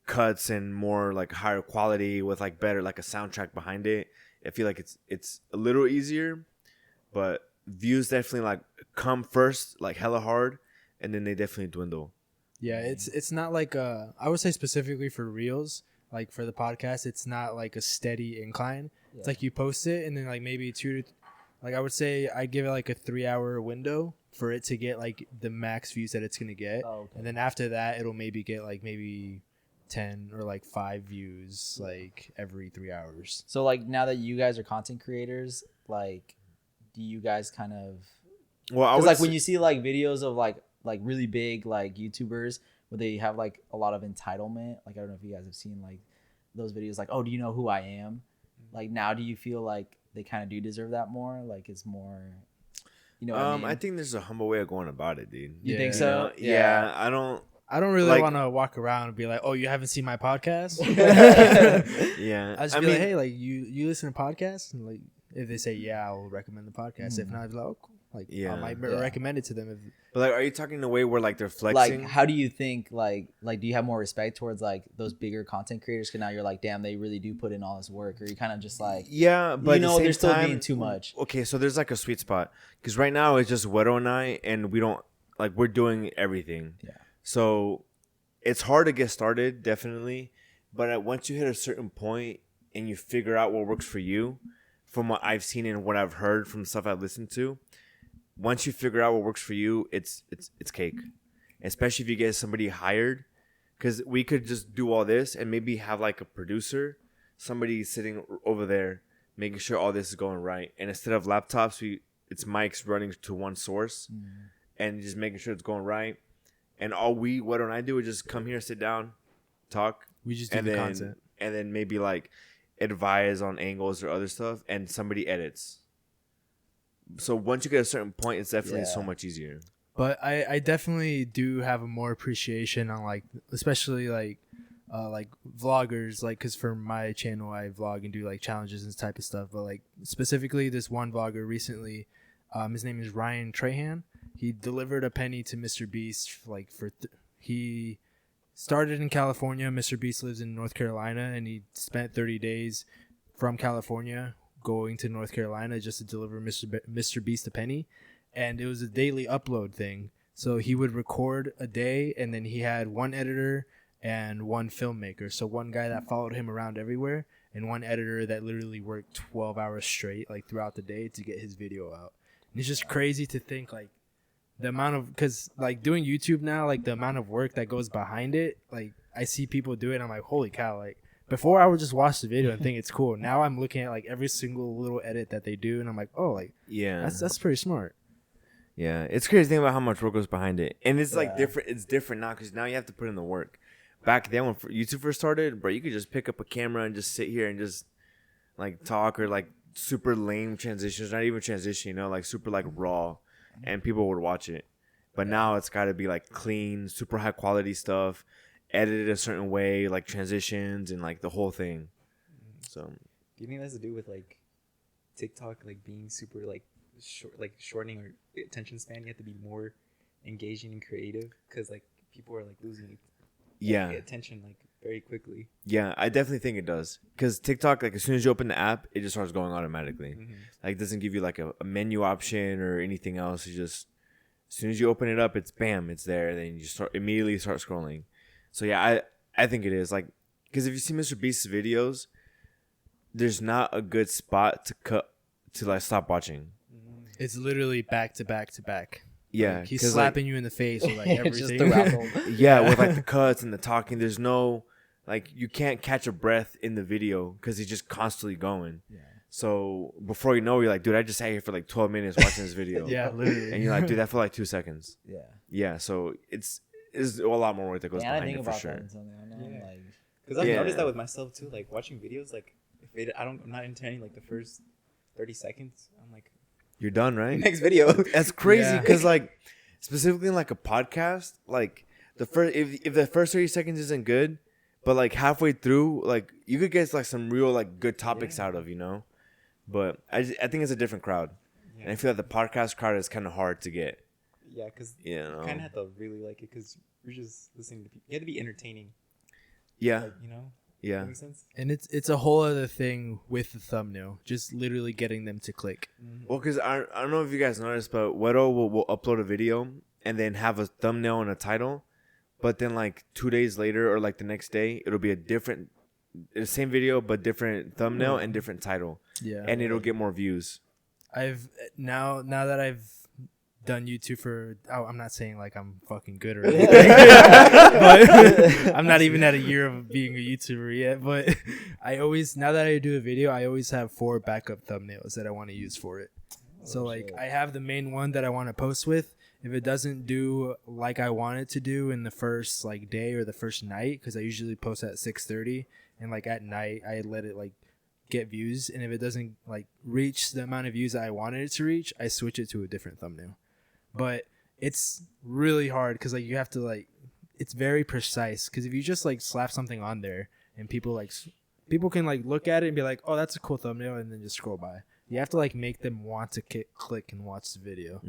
cuts and more like higher quality with like better like a soundtrack behind it, I feel like it's a little easier. But views definitely like come first, like hella hard, and then they definitely dwindle. Yeah, it's not like I would say specifically for reels, like for the podcast, it's not like a steady incline. Yeah. It's like you post it and then like maybe like I would say I give it like a 3-hour window for it to get like the max views that it's gonna get, Oh, okay. and then after that it'll maybe get like maybe 10 or like 5 views like every 3 hours. So like now that you guys are content creators, like do you guys kind of Well, I because was like when you see like videos of like really big like YouTubers where they have like a lot of entitlement, like I don't know if you guys have seen like those videos like, oh, do you know who I am? Like now do you feel like they kind of do deserve that more? Like it's more, you know what I mean? I think there's a humble way of going about it, dude. You think Yeah. so? Yeah, I don't. I don't really Like- want to walk around and be like, oh, you haven't seen my podcast. Yeah, I just I be mean, like, hey, like you listen to podcasts, and like if they say yeah, I'll recommend the podcast. If not, I'd be like, oh, cool. Like Yeah. I might Yeah. recommend it to them. If but like, are you talking in a way where like they're flexing? Like how do you think like do you have more respect towards like those bigger content creators? Because now you're like, damn, they really do put in all this work, or you kind of just like, Yeah, but you at the know, same they're still time, being too much. Okay, so there's like a sweet spot because right now it's just Wedo and I, and we don't. like we're doing everything. Yeah. So it's hard to get started, definitely. But once you hit a certain point and you figure out what works for you, from what I've seen and what I've heard from stuff I've listened to, once you figure out what works for you, it's cake. Especially if you get somebody hired, because we could just do all this and maybe have like a producer, somebody sitting over there making sure all this is going right. And instead of laptops, it's mics running to one source and just making sure it's going right. And what don't I do is just come here, sit down, talk. We just do the content. And then maybe like advise on angles or other stuff, and somebody edits. So once you get a certain point, it's definitely so much easier. But I definitely do have a more appreciation on like, especially like vloggers, like, because for my channel I vlog and do like challenges and type of stuff. But like specifically this one vlogger recently, his name is Ryan Trahan. He delivered a penny to Mr. Beast. Like he started in California. Mr. Beast lives in North Carolina, and he spent 30 days from California going to North Carolina just to deliver Mr. Beast a penny. And it was a daily upload thing. So he would record a day, and then he had one editor and one filmmaker. So one guy that followed him around everywhere, and one editor that literally worked 12 hours straight, like throughout the day, to get his video out. And it's just crazy to think, like, the amount of, because like doing YouTube now, like the amount of work that goes behind it. Like I see people do it, and I'm like, holy cow! Like before, I would just watch the video and think it's cool. Now I'm looking at like every single little edit that they do, and I'm like, oh, like that's pretty smart. Yeah, it's crazy to think about how much work goes behind it, and it's like different. It's different now because now you have to put in the work. Back then, when YouTube first started, bro, you could just pick up a camera and just sit here and just like talk, or like super lame transitions, not even transition, like super like raw, and people would watch it. But now it's got to be like clean, super high quality stuff, edited a certain way, like transitions and like the whole thing. So, do you think that's to do with like TikTok, like being super like shortening or attention span? You have to be more engaging and creative because like people are like losing attention like very quickly. Yeah, I definitely think it does, because TikTok, like as soon as you open the app, it just starts going automatically. Like it doesn't give you like a menu option or anything else. You just, as soon as you open it up, it's bam, it's there, and then you immediately start scrolling. So yeah, I think it is, like, because if you see Mr. Beast's videos, there's not a good spot to like stop watching. It's literally back to back to back. Yeah, like, he's slapping you in the face with like everything. With like the cuts and the talking. There's no, like, you can't catch a breath in the video because he's just constantly going. Yeah. So before you know, you're like, dude, I just sat here for like 12 minutes watching this video. Yeah, literally. And you're like, dude, that for like 2 seconds. Yeah. Yeah. So it's a lot more work that goes behind it for sure. Because I've noticed that with myself too. Like watching videos, like if I'm not entertaining like the first 30 seconds, I'm like, you're done, right? Next video. That's crazy because like specifically in like a podcast, like the first if the first 30 seconds isn't good, but like halfway through, like you could get like some real like good topics out of, But I think it's a different crowd, and I feel like the podcast crowd is kind of hard to get. Yeah, because you kind of have to really like it because you're just listening to people. You have to be entertaining. Yeah. Like, Yeah. That makes sense? And it's a whole other thing with the thumbnail, just literally getting them to click. Well, because I don't know if you guys noticed, but Wedo will upload a video and then have a thumbnail and a title, but then like 2 days later or like the next day, it'll be the same video but different thumbnail and different title. Yeah. And it'll get more views. I've now that I've done YouTube for, I'm not saying like I'm fucking good or anything, but I'm not even at a year of being a YouTuber yet, but now that I do a video, I always have 4 backup thumbnails that I want to use for it. So like I have the main one that I want to post with. If it doesn't do like I want it to do in the first like day or the first night, because I usually post at 6:30, and like at night I let it like get views, and if it doesn't like reach the amount of views that I wanted it to reach, I switch it to a different thumbnail. But it's really hard because like you have to like, it's very precise, because if you just like slap something on there and people can like look at it and be like, oh, that's a cool thumbnail, and then just scroll by. You have to like make them want to click and watch the video.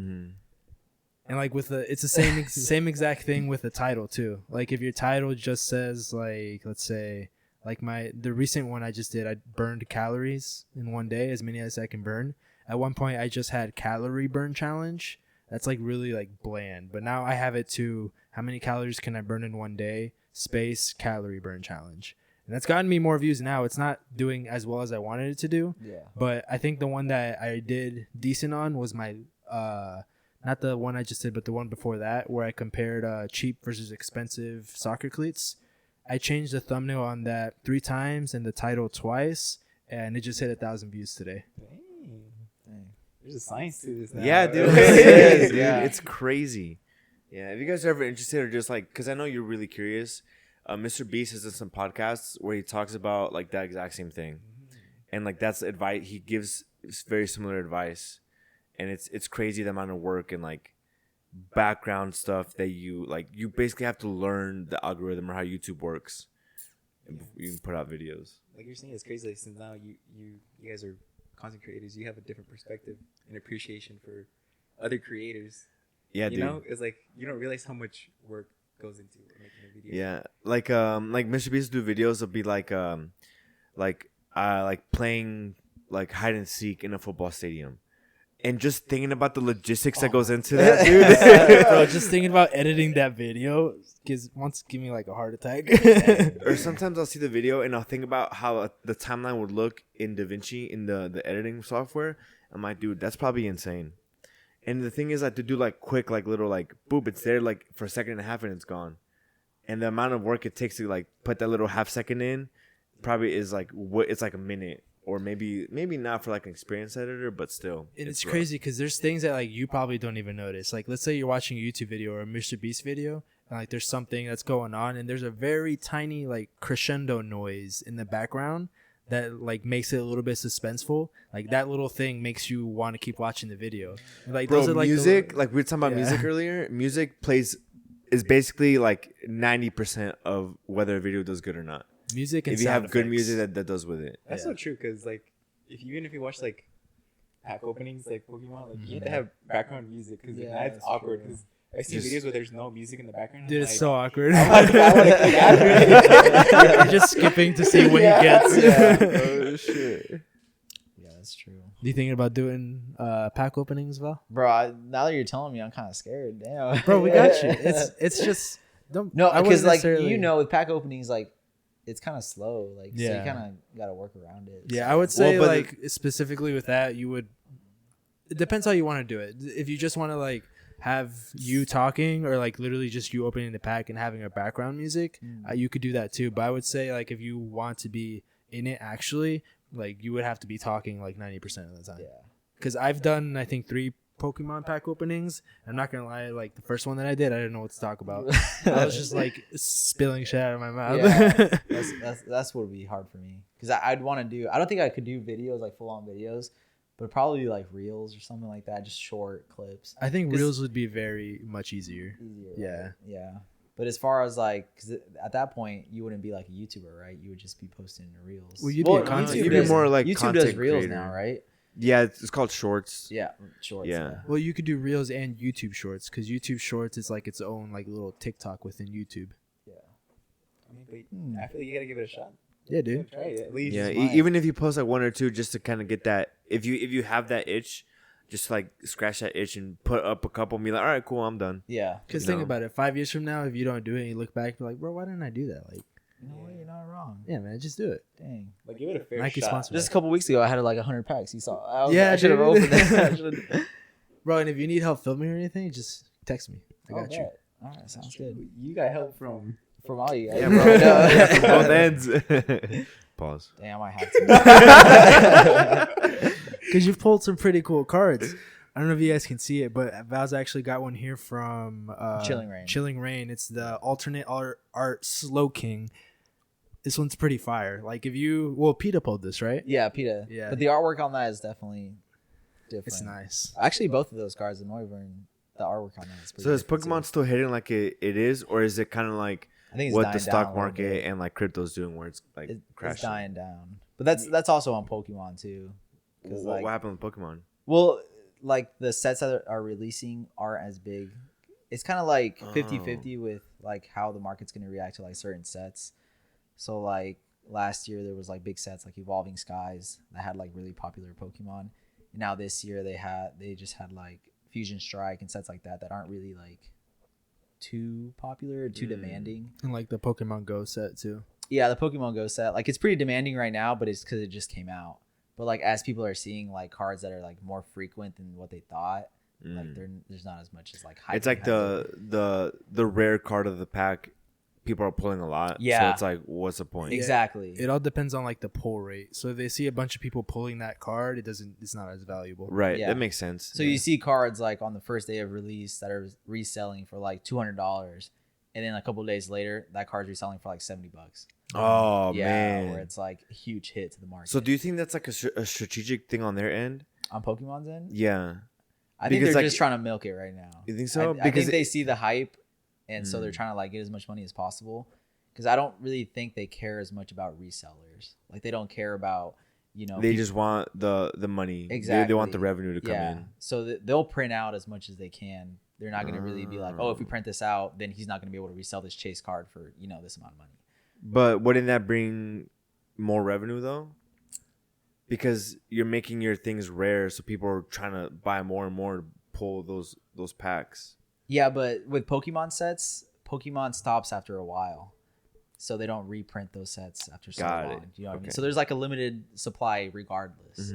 And like it's the same exact thing with the title too. Like if your title just says like, let's say like the recent one I just did, I burned calories in one day, as many as I can burn. At one point I just had calorie burn challenge. That's like really like bland. But now I have it to how many calories can I burn in one day? Space calorie burn challenge. And that's gotten me more views now. It's not doing as well as I wanted it to do. Yeah. But I think the one that I did decent on was my not the one I just did, but the one before that, where I compared cheap versus expensive soccer cleats. I changed the thumbnail on that 3 times and the title twice, and it just hit 1,000 views today. Dang. There's a science to this now. Yeah, dude. It is, dude. Yeah. It's crazy. Yeah, if you guys are ever interested or just like, because I know you're really curious, Mr. Beast has done some podcasts where he talks about like that exact same thing. And like that's advice he gives very similar advice. And it's crazy the amount of work and like background stuff that you basically have to learn the algorithm or how YouTube works. And you can put out videos. Like you're saying, it's crazy. Like, since now you guys are content creators, you have a different perspective and appreciation for other creators. Yeah, you dude. know, it's like you don't realize how much work goes into making a video. Yeah, like Mr. Beast do videos will be like playing like hide and seek in a football stadium. And just thinking about the logistics that goes into that, dude. Bro, just thinking about editing that video wants to give me like a heart attack. Or sometimes I'll see the video and I'll think about how the timeline would look in DaVinci in the editing software. I'm like, dude, that's probably insane. And the thing is, like, to do like quick, like little, like boop, it's there like for a second and a half and it's gone. And the amount of work it takes to like put that little half second in probably is like it's like a minute. Or maybe not for like an experienced editor, but still. And it's crazy because there's things that like you probably don't even notice. Like let's say you're watching a YouTube video or a Mr. Beast video, and like there's something that's going on, and there's a very tiny like crescendo noise in the background that like makes it a little bit suspenseful. Like that little thing makes you want to keep watching the video. Like bro, those are like music. Like we were talking about music earlier. Music is basically like 90% of whether a video does good or not. Music and if you sound have good effects. music that does with it. That's so true, because like even if you watch like pack openings like Pokemon, like you have to have background music, because that's awkward. Because I see videos where there's no music in the background. Dude, I'm it's like, so awkward. I wanna click out of it. You're just skipping to see what he gets. Oh shit. Yeah, that's true. You thinking about doing pack openings, Val? Bro, now that you're telling me, I'm kind of scared. Damn. Bro, we got you. It's just no, I because wouldn't like necessarily- with pack openings, like it's kind of slow. Like so Yeah. you kind of got to work around it. Yeah, so. I would say but like specifically with that, you would. It depends how you want to do it. If you just want to like have you talking or like literally just you opening the pack and having a background music, you could do that too. But I would say like if you want to be in it actually, like you would have to be talking like 90% of the time. Yeah. Because I've done I think 3 Pokemon pack openings. I'm not gonna lie, like the first one that I did, I didn't know what to talk about. I was just like spilling shit out of my mouth. Yeah, that's what would be hard for me, because I'd want to do. I don't think I could do videos like full on videos, but probably like reels or something like that, just short clips. I think reels would be very much easier. Yeah, yeah. But as far as like, because at that point you wouldn't be like a YouTuber, right? You would just be posting reels. Well, you'd be a content you'd be creator. more like YouTube content does reels creator. now, right? Yeah, it's called shorts. Yeah, shorts. Yeah. Well, you could do reels and YouTube shorts because YouTube shorts is like its own like little TikTok within YouTube. Yeah. I mean, but I feel like you gotta give it a shot. Yeah, dude. Try it at least. Yeah, even if you post like 1 or 2 just to kind of get that, if you have that itch, just like scratch that itch and put up a couple and be like, all right, cool, I'm done. Yeah. Because think about it, 5 years from now, if you don't do it, and you look back, you're like, bro, why didn't I do that? Like, You know what? You're not wrong. yeah, man, just do it. Dang. Like give it a fair Nike shot. sponsor. Just a couple weeks ago, I had like 100 packs. You saw? I should have dude. opened that. Bro, and if you need help filming or anything, just text me. I got you. All right, sounds good. You got help from. From all you guys. Yeah, bro. No. From both ends. Pause. Damn, I have to. Because you've pulled some pretty cool cards. I don't know if you guys can see it, but Val's actually got one here from Chilling Rain. Chilling Rain. It's the alternate art Slow King. This one's pretty fire. Like if you, PETA pulled this, right? Yeah, PETA. Yeah. But the artwork on that is definitely different. It's nice. Actually, both of those cards, the Noivern, the artwork on that is pretty So is different, Pokemon too. still hitting like it is, or is it kind of like I think it's what dying the down a stock little market bit. and like crypto's doing, where it's like It's crashing? dying down. But that's also on Pokemon too. 'Cause, What, like, what happened with Pokemon? well, like the sets that are releasing aren't as big. It's kind of like 50-50 with like how the market's going to react to like certain sets. So like last year there was like big sets like Evolving Skies that had like really popular Pokemon. And now this year they just had like Fusion Strike and sets like that aren't really like too popular or too demanding. And like the Pokemon Go set too. Yeah, the Pokemon Go set, like it's pretty demanding right now, but it's because it just came out. But like as people are seeing like cards that are like more frequent than what they thought, like there's not as much as like hype. It's like the rare card of the pack. People are pulling a lot. Yeah. So it's like, what's the point? Exactly. It all depends on like the pull rate. So if they see a bunch of people pulling that card, it's not as valuable. Right. Yeah. That makes sense. So you see cards like on the first day of release that are reselling for like $200, and then a couple of days later, that card's reselling for like $70. Oh yeah, man. where it's like a huge hit to the market. So do you think that's like a strategic thing on their end? On Pokemon's end? Yeah. I think Because, they're like, just trying to milk it right now. You think so? I think they see the hype, and so they're trying to like get as much money as possible. Because I don't really think they care as much about resellers. Like they don't care about, they just want the money. Exactly. They want the revenue to come in. So they'll print out as much as they can. They're not going to really be like, oh, if we print this out, then he's not going to be able to resell this chase card for this amount of money. But wouldn't that bring more revenue though? Because you're making your things rare, so people are trying to buy more and more to pull those packs. Yeah, but with Pokemon sets, Pokemon stops after a while. So they don't reprint those sets after so long. You know what I mean? So there's like a limited supply regardless.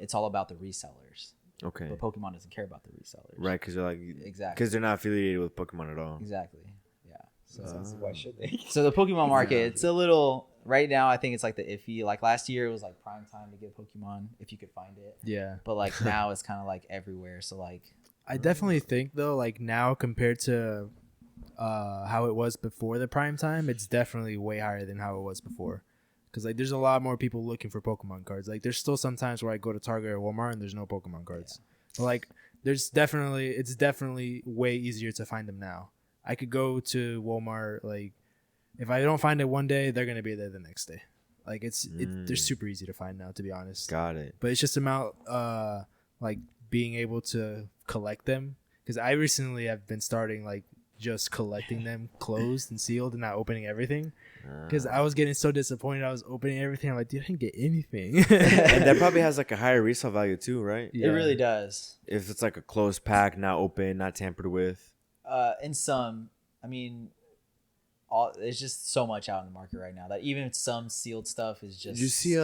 It's all about the resellers. Okay. But Pokemon doesn't care about the resellers. Right, because they're like exactly because they're not affiliated with Pokemon at all. Exactly. Yeah. So why should they? So the Pokemon market, it's a little right now. I think it's like the iffy. Like last year, it was like prime time to get Pokemon if you could find it. Yeah. But like now, it's kind of like everywhere. So like, I definitely think though, like now compared to how it was before the prime time, it's definitely way higher than how it was before. Because like there's a lot more people looking for Pokemon cards. Like there's still some times where I go to Target or Walmart and there's no Pokemon cards. But like it's definitely way easier to find them now. I could go to Walmart, like if I don't find it one day, they're gonna be there the next day. Like they're super easy to find now, to be honest. Got it. But it's just about like being able to collect them. Because I recently have been starting like just collecting them closed and sealed and not opening everything. Because I was getting so disappointed. I was opening everything. I'm like, dude, I didn't get anything. And that probably has like a higher resale value too, right? It really does. If it's like a closed pack, not open, not tampered with. In some, I mean, there's just so much out in the market right now that even some sealed stuff is just. Did you see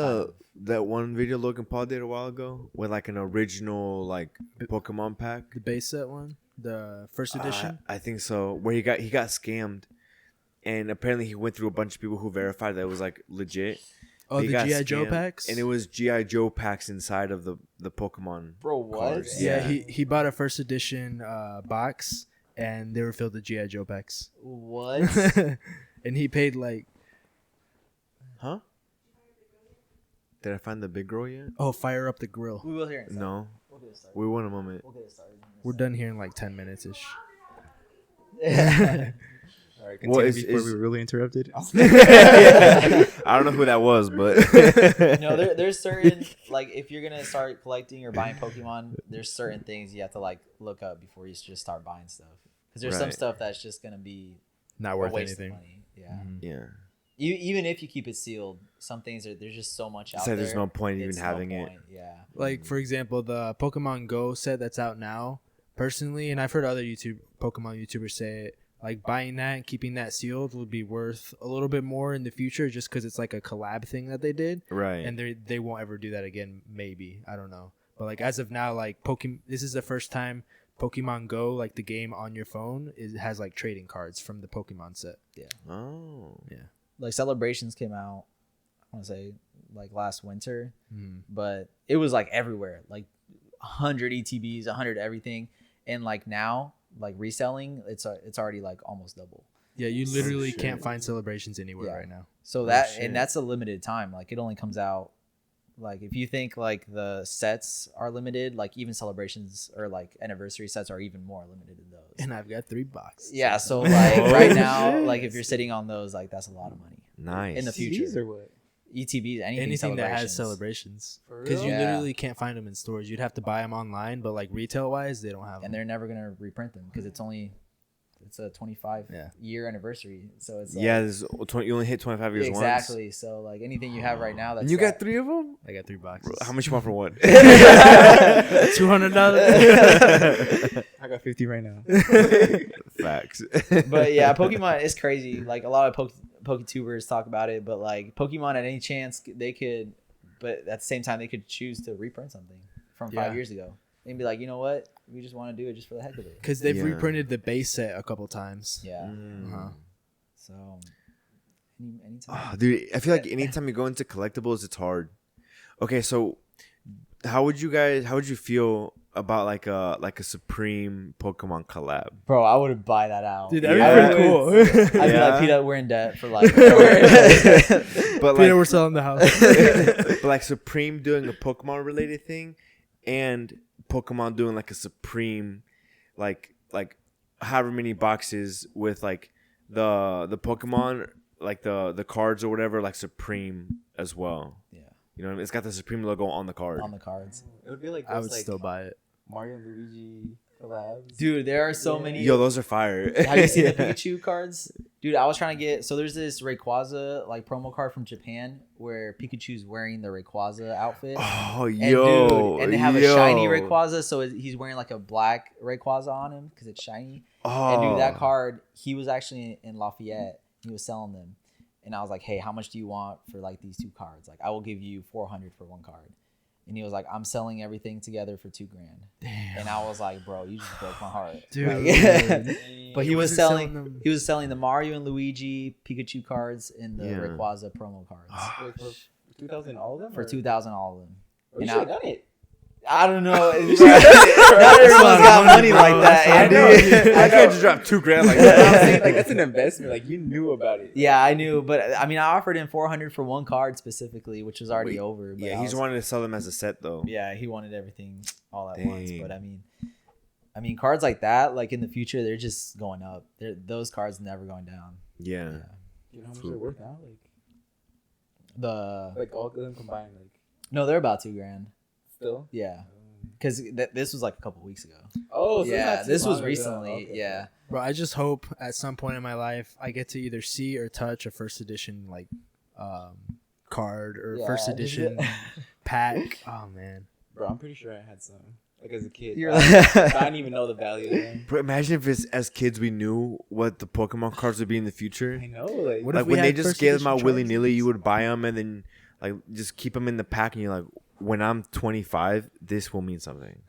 that one video Logan Paul did a while ago with like an original like Pokemon pack? The base set one, the first edition. I think so. Where he got scammed, and apparently he went through a bunch of people who verified that it was like legit. Oh, the G.I. Joe packs? And it was G.I. Joe packs inside of the Pokemon. Bro, what? Cards. Yeah, he bought a first edition box, and they were filled with G.I. Joe packs. What? And he paid like... Huh? Did I find the big girl yet? Oh, fire up the grill. We will hear it. No. We'll get it started. We want a moment. We'll get it started. We're done here in like 10 minutes-ish. All right, continue before we were really interrupted. I don't know who that was, but No, there's certain like if you're gonna start collecting or buying Pokemon, there's certain things you have to like look up before you just start buying stuff. Because there's some Right. stuff that's just gonna be Not a worth waste of anything. money. Yeah. Mhm. yeah. Even if you keep it sealed, some things there's just so much out It's there. like there's no point even it's no having it. point. Yeah. Like, for example, the Pokemon Go set that's out now, personally, and I've heard other Pokemon YouTubers say it, like buying that and keeping that sealed would be worth a little bit more in the future just because it's like a collab thing that they did. Right. And they won't ever do that again, maybe. I don't know. But like as of now, like this is the first time Pokemon Go, like the game on your phone, has like trading cards from the Pokemon set. Yeah. Oh. Yeah. Like Celebrations came out, I want to say like last winter, Mm. but it was like everywhere, like 100 ETBs, 100 everything, and like now, like reselling, it's already like almost double. Yeah, you literally shit. can't find Celebrations anywhere Yeah. right now. So and that's a limited time. Like it only comes out. Like if you think like the sets are limited, like even Celebrations or like anniversary sets are even more limited than those. And I've got 3 boxes. Yeah, so like right now, like if you're sitting on those, like that's a lot of money Nice. in the future. CDs or what? ETBs, anything that has Celebrations. For Because real? you Yeah. literally can't find them in stores. You'd have to buy them online, but like retail wise, they don't have And them. they're never gonna reprint them because it's only it's a 25 year anniversary. So it's like, you only hit 25 years once. Exactly. So like anything you have right now, that's you got 3 of them. I got 3 boxes. How much you want for one? $200. I got 50 right now. Facts. But yeah, Pokemon is crazy. Like a lot of Poketubers talk about it, but like Pokemon at any chance they could, but at the same time they could choose to reprint something from 5 years ago and be like, you know what, we just want to do it just for the heck of it. Because they've reprinted the base set a couple times. Yeah. So anytime. Dude, I feel like anytime you go into collectibles, it's hard. Okay, so how would you feel about like a Supreme Pokemon collab? Bro, I would buy that out. Dude, that'd be pretty cool. I'd be like, Peter, we're in debt for like. But Peter, we're selling the house. But like Supreme doing a Pokemon related thing, and Pokemon doing like a Supreme, like however many boxes with like the Pokemon, like the cards or whatever, like Supreme as well. Yeah, you know what I mean? It's got the Supreme logo on the card. On the cards, it would be like I would still buy it. Mario and Luigi collabs. Dude, there are so many. Yo, those are fire. Have you seen the Pikachu cards? Dude, I was trying to get. So there's this Rayquaza like promo card from Japan where Pikachu's wearing the Rayquaza outfit. Oh, and they have a shiny Rayquaza, so he's wearing like a black Rayquaza on him because it's shiny. Oh. And dude, that card, he was actually in Lafayette. He was selling them, and I was like, hey, how much do you want for like these 2 cards? Like, I will give you $400 for 1 card. And he was like, I'm selling everything together for $2,000. Damn. And I was like, bro, you just broke my heart. Dude. Like, but he was selling the Mario and Luigi Pikachu cards and the Rayquaza promo cards. Wait, for 2,000 all of them? For 2,000 all of them. You should have done it. I don't know. Not everyone's got money like that, Andy. I can't just drop $2,000 like that. I'm saying, like, that's an investment. Like, you knew about it. Yeah, I knew, but I mean, I offered him $400 for 1 card specifically, which was already over. But Yeah, he's wanting to sell them as a set though. Yeah, he wanted everything all at once. But I mean, cards like that, like in the future, they're just going up. Those cards never going down. Yeah. You know how much they're worth now? Like all of them combined, like. No, they're about $2,000. Still? Yeah. Because this was like a couple weeks ago. Oh, so yeah, this was ago. recently. Okay. Yeah. Bro, I just hope at some point in my life I get to either see or touch a first edition like card or first edition pack. Oh man. Bro, I'm pretty sure I had some. Like as a kid. You're I didn't even know the value of them. Bro, imagine if as kids we knew what the Pokemon cards would be in the future. I know. Like What if we when they had just first gave them edition out willy nilly, Charizards? you would buy them and then like just keep them in the pack, and you're like, when I'm 25, this will mean something.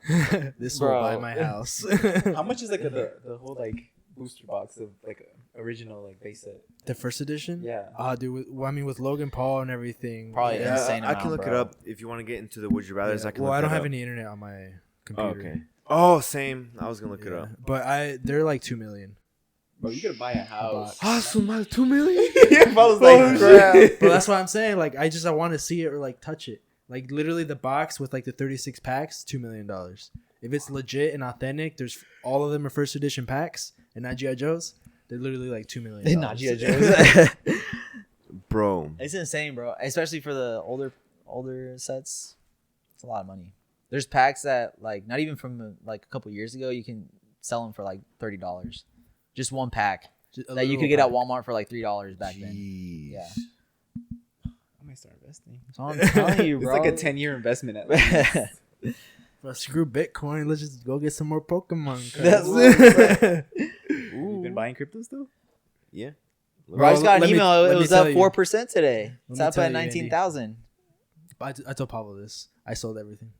This will buy my house. how much is like the whole like booster box of like original like base set? The first edition? Yeah. Dude. With Logan Paul and everything. Probably Yeah. insane. I can amount, look bro. it up if you want to get into the would you rather's. I can. Well, look I don't it have up. any internet on my Oh, computer. okay. Oh, same. I was gonna look it up. But they're like 2 million. Bro, you could buy a house. So my 2 million? If I was like, crap. But that's what I'm saying. Like, I want to see it or like touch it. Like literally the box with like the 36 packs, $2 million. If it's legit and authentic, there's all of them are first edition packs and not G.I. Joe's. They're literally like $2 million. They're not G.I. Joe's. Bro. It's insane, bro. Especially for the older sets. It's a lot of money. There's packs that like not even from like a couple years ago, you can sell them for like $30. Just one pack that you could get at Walmart for like $3 back then. Yeah. I might start investing. So I'm telling you, It's bro. like a 10-year investment at least. Well, screw Bitcoin. Let's just go get some more Pokemon That's- You been buying crypto still? Yeah. Bro, I just got an email. let It me was up tell you. 4% today. It's me up tell at you, Andy. 19,000. I told Pablo this. I sold everything.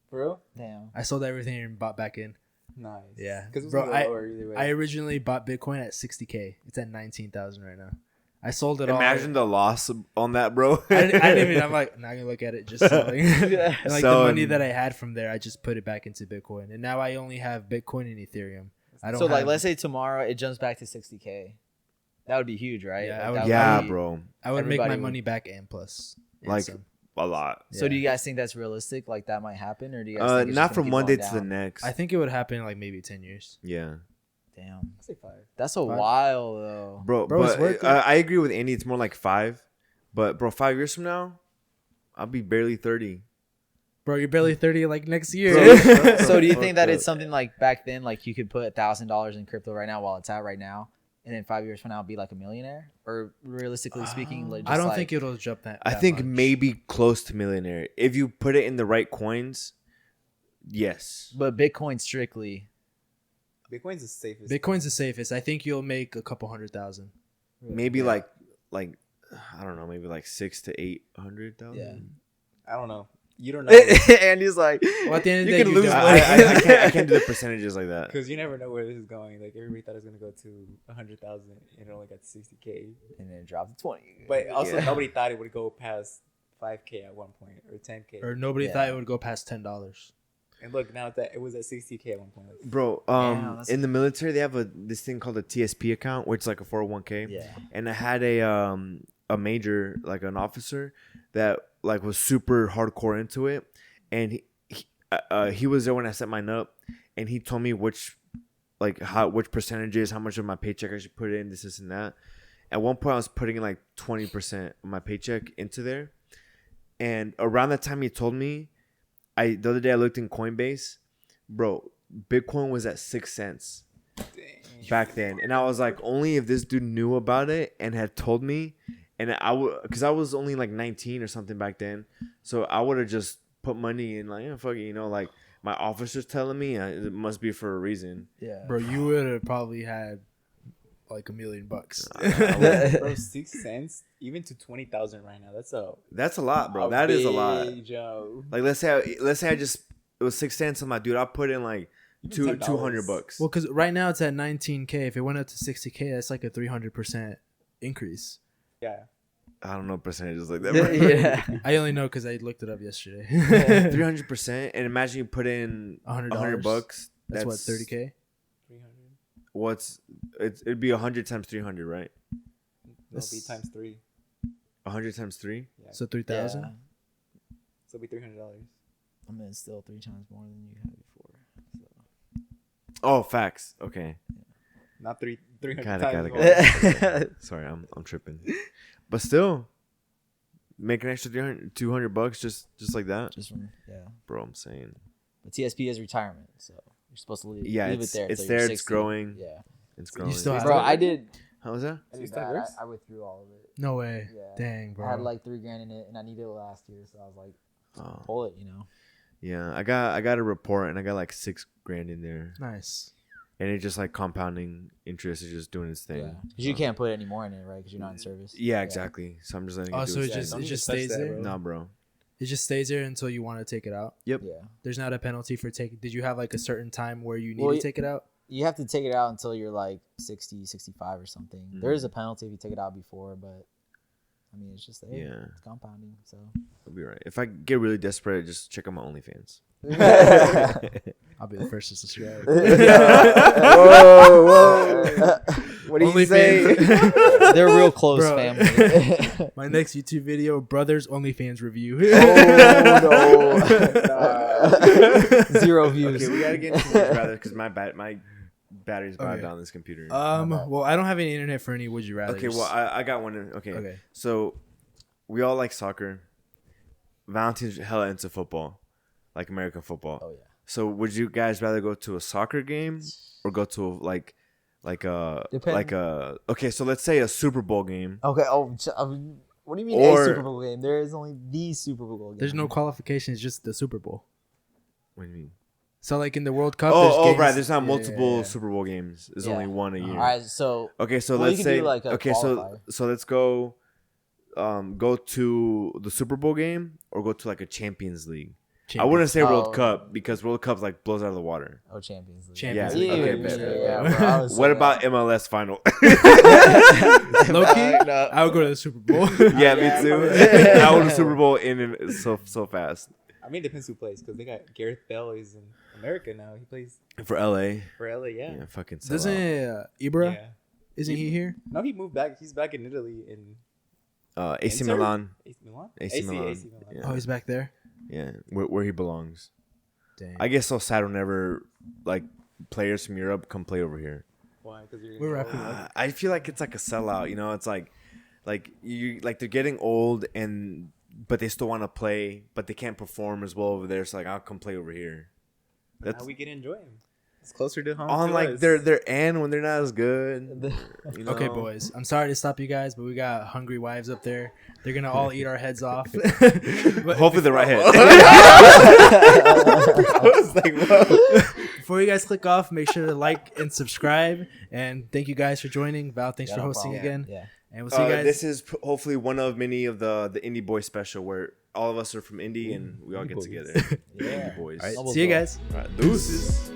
For real? Damn. I sold everything and bought back in. Nice. Yeah. Because Bro, lower either way. I originally bought Bitcoin at 60K. It's at 19,000 right now. I sold it Imagine the loss on that, bro. I didn't even. I'm like, not gonna look at it. Just selling. And like So, the money that I had from there, I just put it back into Bitcoin, and now I only have Bitcoin and Ethereum. I don't. So like, have- let's say tomorrow it jumps back to 60K. That would be huge, right? Yeah, Like, I would- that Yeah, be- bro. I would make my everybody money back and plus. And Like some. a lot. So Yeah. do you guys think that's realistic? Like that might happen, or do you guys think it's Not just gonna from keep one day going to the down? next. I think it would happen in like maybe 10 years. Yeah. Damn, I'll say 5. that's a 5? while though. Bro, Bro, it's but worth it. I agree with Andy. It's more like 5. But bro, 5 years from now, I'll be barely 30. Bro, you're barely 30 like next year. So do you think that it's something like back then, like you could put $1,000 in crypto right now while it's at right now, and then 5 years from now be like a millionaire? Or realistically speaking, like, I don't think it'll jump that. I think maybe close to millionaire if you put it in the right coins. Yes, but Bitcoin strictly. Bitcoin's the safest. Bitcoin's the safest. I think you'll make a couple 100,000. maybe like I don't know, maybe like 600,000 to 800,000. Yeah. I don't know. You don't know And he's like, Well, at the end of the you day, can you lose die. money. I can't do the percentages like that. because you never know where this is going. Like everybody thought it was gonna go to 100,000, and it only got 60K. and then it dropped to 20. But also Yeah. nobody thought it would go past 5K at one point or 10K. Or nobody Yeah. thought it would go past $10. And look, now that it was at 60K at one point. Like, Bro, Damn, that's- in the military they have this thing called a TSP account, which is like a 401k. Yeah. And I had a major, like an officer that like was super hardcore into it, and he was there when I set mine up, and he told me which percentages, how much of my paycheck I should put in, this and that. At one point I was putting in like 20% of my paycheck into there, and around that time he told me, the other day I looked in Coinbase, bro, Bitcoin was at 6 cents back then, and I was like, only if this dude knew about it and had told me, and because I was only like 19 or something back then, so I would have just put money in, like, fuck it, like my officer's telling me, it must be for a reason. Yeah. Bro, you would have probably had like $1 million. bro, 6 cents, even to 20,000 right now. That's a lot, bro. That is a lot. big jump. Like let's say it was 6 cents on my dude. I put in like Even $10. $200. Well, because right now it's at 19K. If it went up to 60K, that's like a 300% increase. Yeah. I don't know percentages like that. Bro. Yeah. I only know because I looked it up yesterday. 300%, and imagine you put in $100. $100. That's what, 30K? 300. It'd be 100 times 300, right? That'll be times 3. 100 times 3. Yeah. So 3,000? Yeah. So it'll be $300. I mean, it's still 3 times more than you had before. So. Oh, facts. Okay. Not 300 Got times it. more. Okay. Sorry, I'm tripping. But still, make an extra $200 just like that, Just from, yeah. bro. I'm saying. But TSP is retirement, so you're supposed to leave it It's there. it's until there. you're It's 60. growing. Yeah. It's You growing. still have Bro, it? I did. How was that? Too still bad. works? I withdrew all of it. No way. Yeah. Dang, bro. I had like $3,000 in it, and I needed it last year, so I was like, Oh. pull it, Yeah, I got a report, and I got like $6,000 in there, Nice. and it's just like compounding interest is just doing its thing. Yeah. Because you can't put any more in it, right? Because you're not in service. Yeah, exactly. So I'm just letting it Oh, do so its it thing. just touch stays that, there? bro. Nah, bro. It just stays there until you want to take it out? Yep. Yeah. There's not a penalty for taking... Did you have like a certain time where you need Well, to take it out? You have to take it out until you're like 60, 65 or something. Mhm. There is a penalty if you take it out before, but I mean, it's just there. Yeah. It's compounding, so. I'll be right. If I get really desperate, just check out my OnlyFans. I'll be the first to subscribe. Whoa. What do you OnlyFans. say? They're real close Bro. family. My next YouTube video, Brothers OnlyFans review. Oh, no. 0 views. Okay, we gotta get into this rather because my battery's about Okay. down this computer. Well, I don't have any internet for any would you rather. Okay, well I got one. Okay. Okay. So we all like soccer. Valentine's hella into football, like American football. Oh, yeah. So would you guys rather go to a soccer game or go to okay, so let's say a Super Bowl game. Okay. Oh, what do you mean Or- a Super Bowl game? There is only the Super Bowl game. There's no qualifications, just the Super Bowl. What do you mean? So like in the World Cup. there's Oh, games- right. There's not Yeah, multiple yeah. Super Bowl games. There's Yeah. only one a year. All right. So Okay, so Well, you let's can do say like a qualifier. so let's go to the Super Bowl game or go to like a Champions League. I wouldn't say World Oh. Cup because World Cup like blows out of the water. Oh, Champions League. Champions Yeah, League. okay, bet. bro, I was What saying about MLS final? Low key, No. I would go to the Super Bowl. Yeah, Yeah, me too. bro. I would the Super Bowl in so fast I mean, it depends who plays because they got Gareth Bale is in America now. He plays for LA. for LA. Yeah. Yeah, fucking sell Doesn't Ibra? Yeah. Isn't he here? No, he moved back. He's back in Italy in out. AC Inter? Milan. AC Milan. AC Milan. AC Milan. Yeah. Oh, he's back there. Yeah, where he belongs. Dang. I guess so sad whenever like players from Europe come play over here. Why? Because you're We're wrapping up. I feel like it's like a sellout. It's like you like they're getting old and but they still want to play, but they can't perform as well over there. So like, I'll come play over here. That's how we get to enjoy them. It's closer to home. On to like us. their end when they're not as good. You know? Okay, boys. I'm sorry to stop you guys, but we got hungry wives up there. They're gonna all eat our heads off. But hopefully the right head. I was like, whoa. Before you guys click off, make sure to like and subscribe. And thank you guys for joining. Val, thanks for hosting again. Yeah. And we'll see you guys. This is hopefully one of many of the Indie Boys special where all of us are from Indy and we all get Boys. together. Yeah. Indie Boys. All right, see you guys. All right, deuces.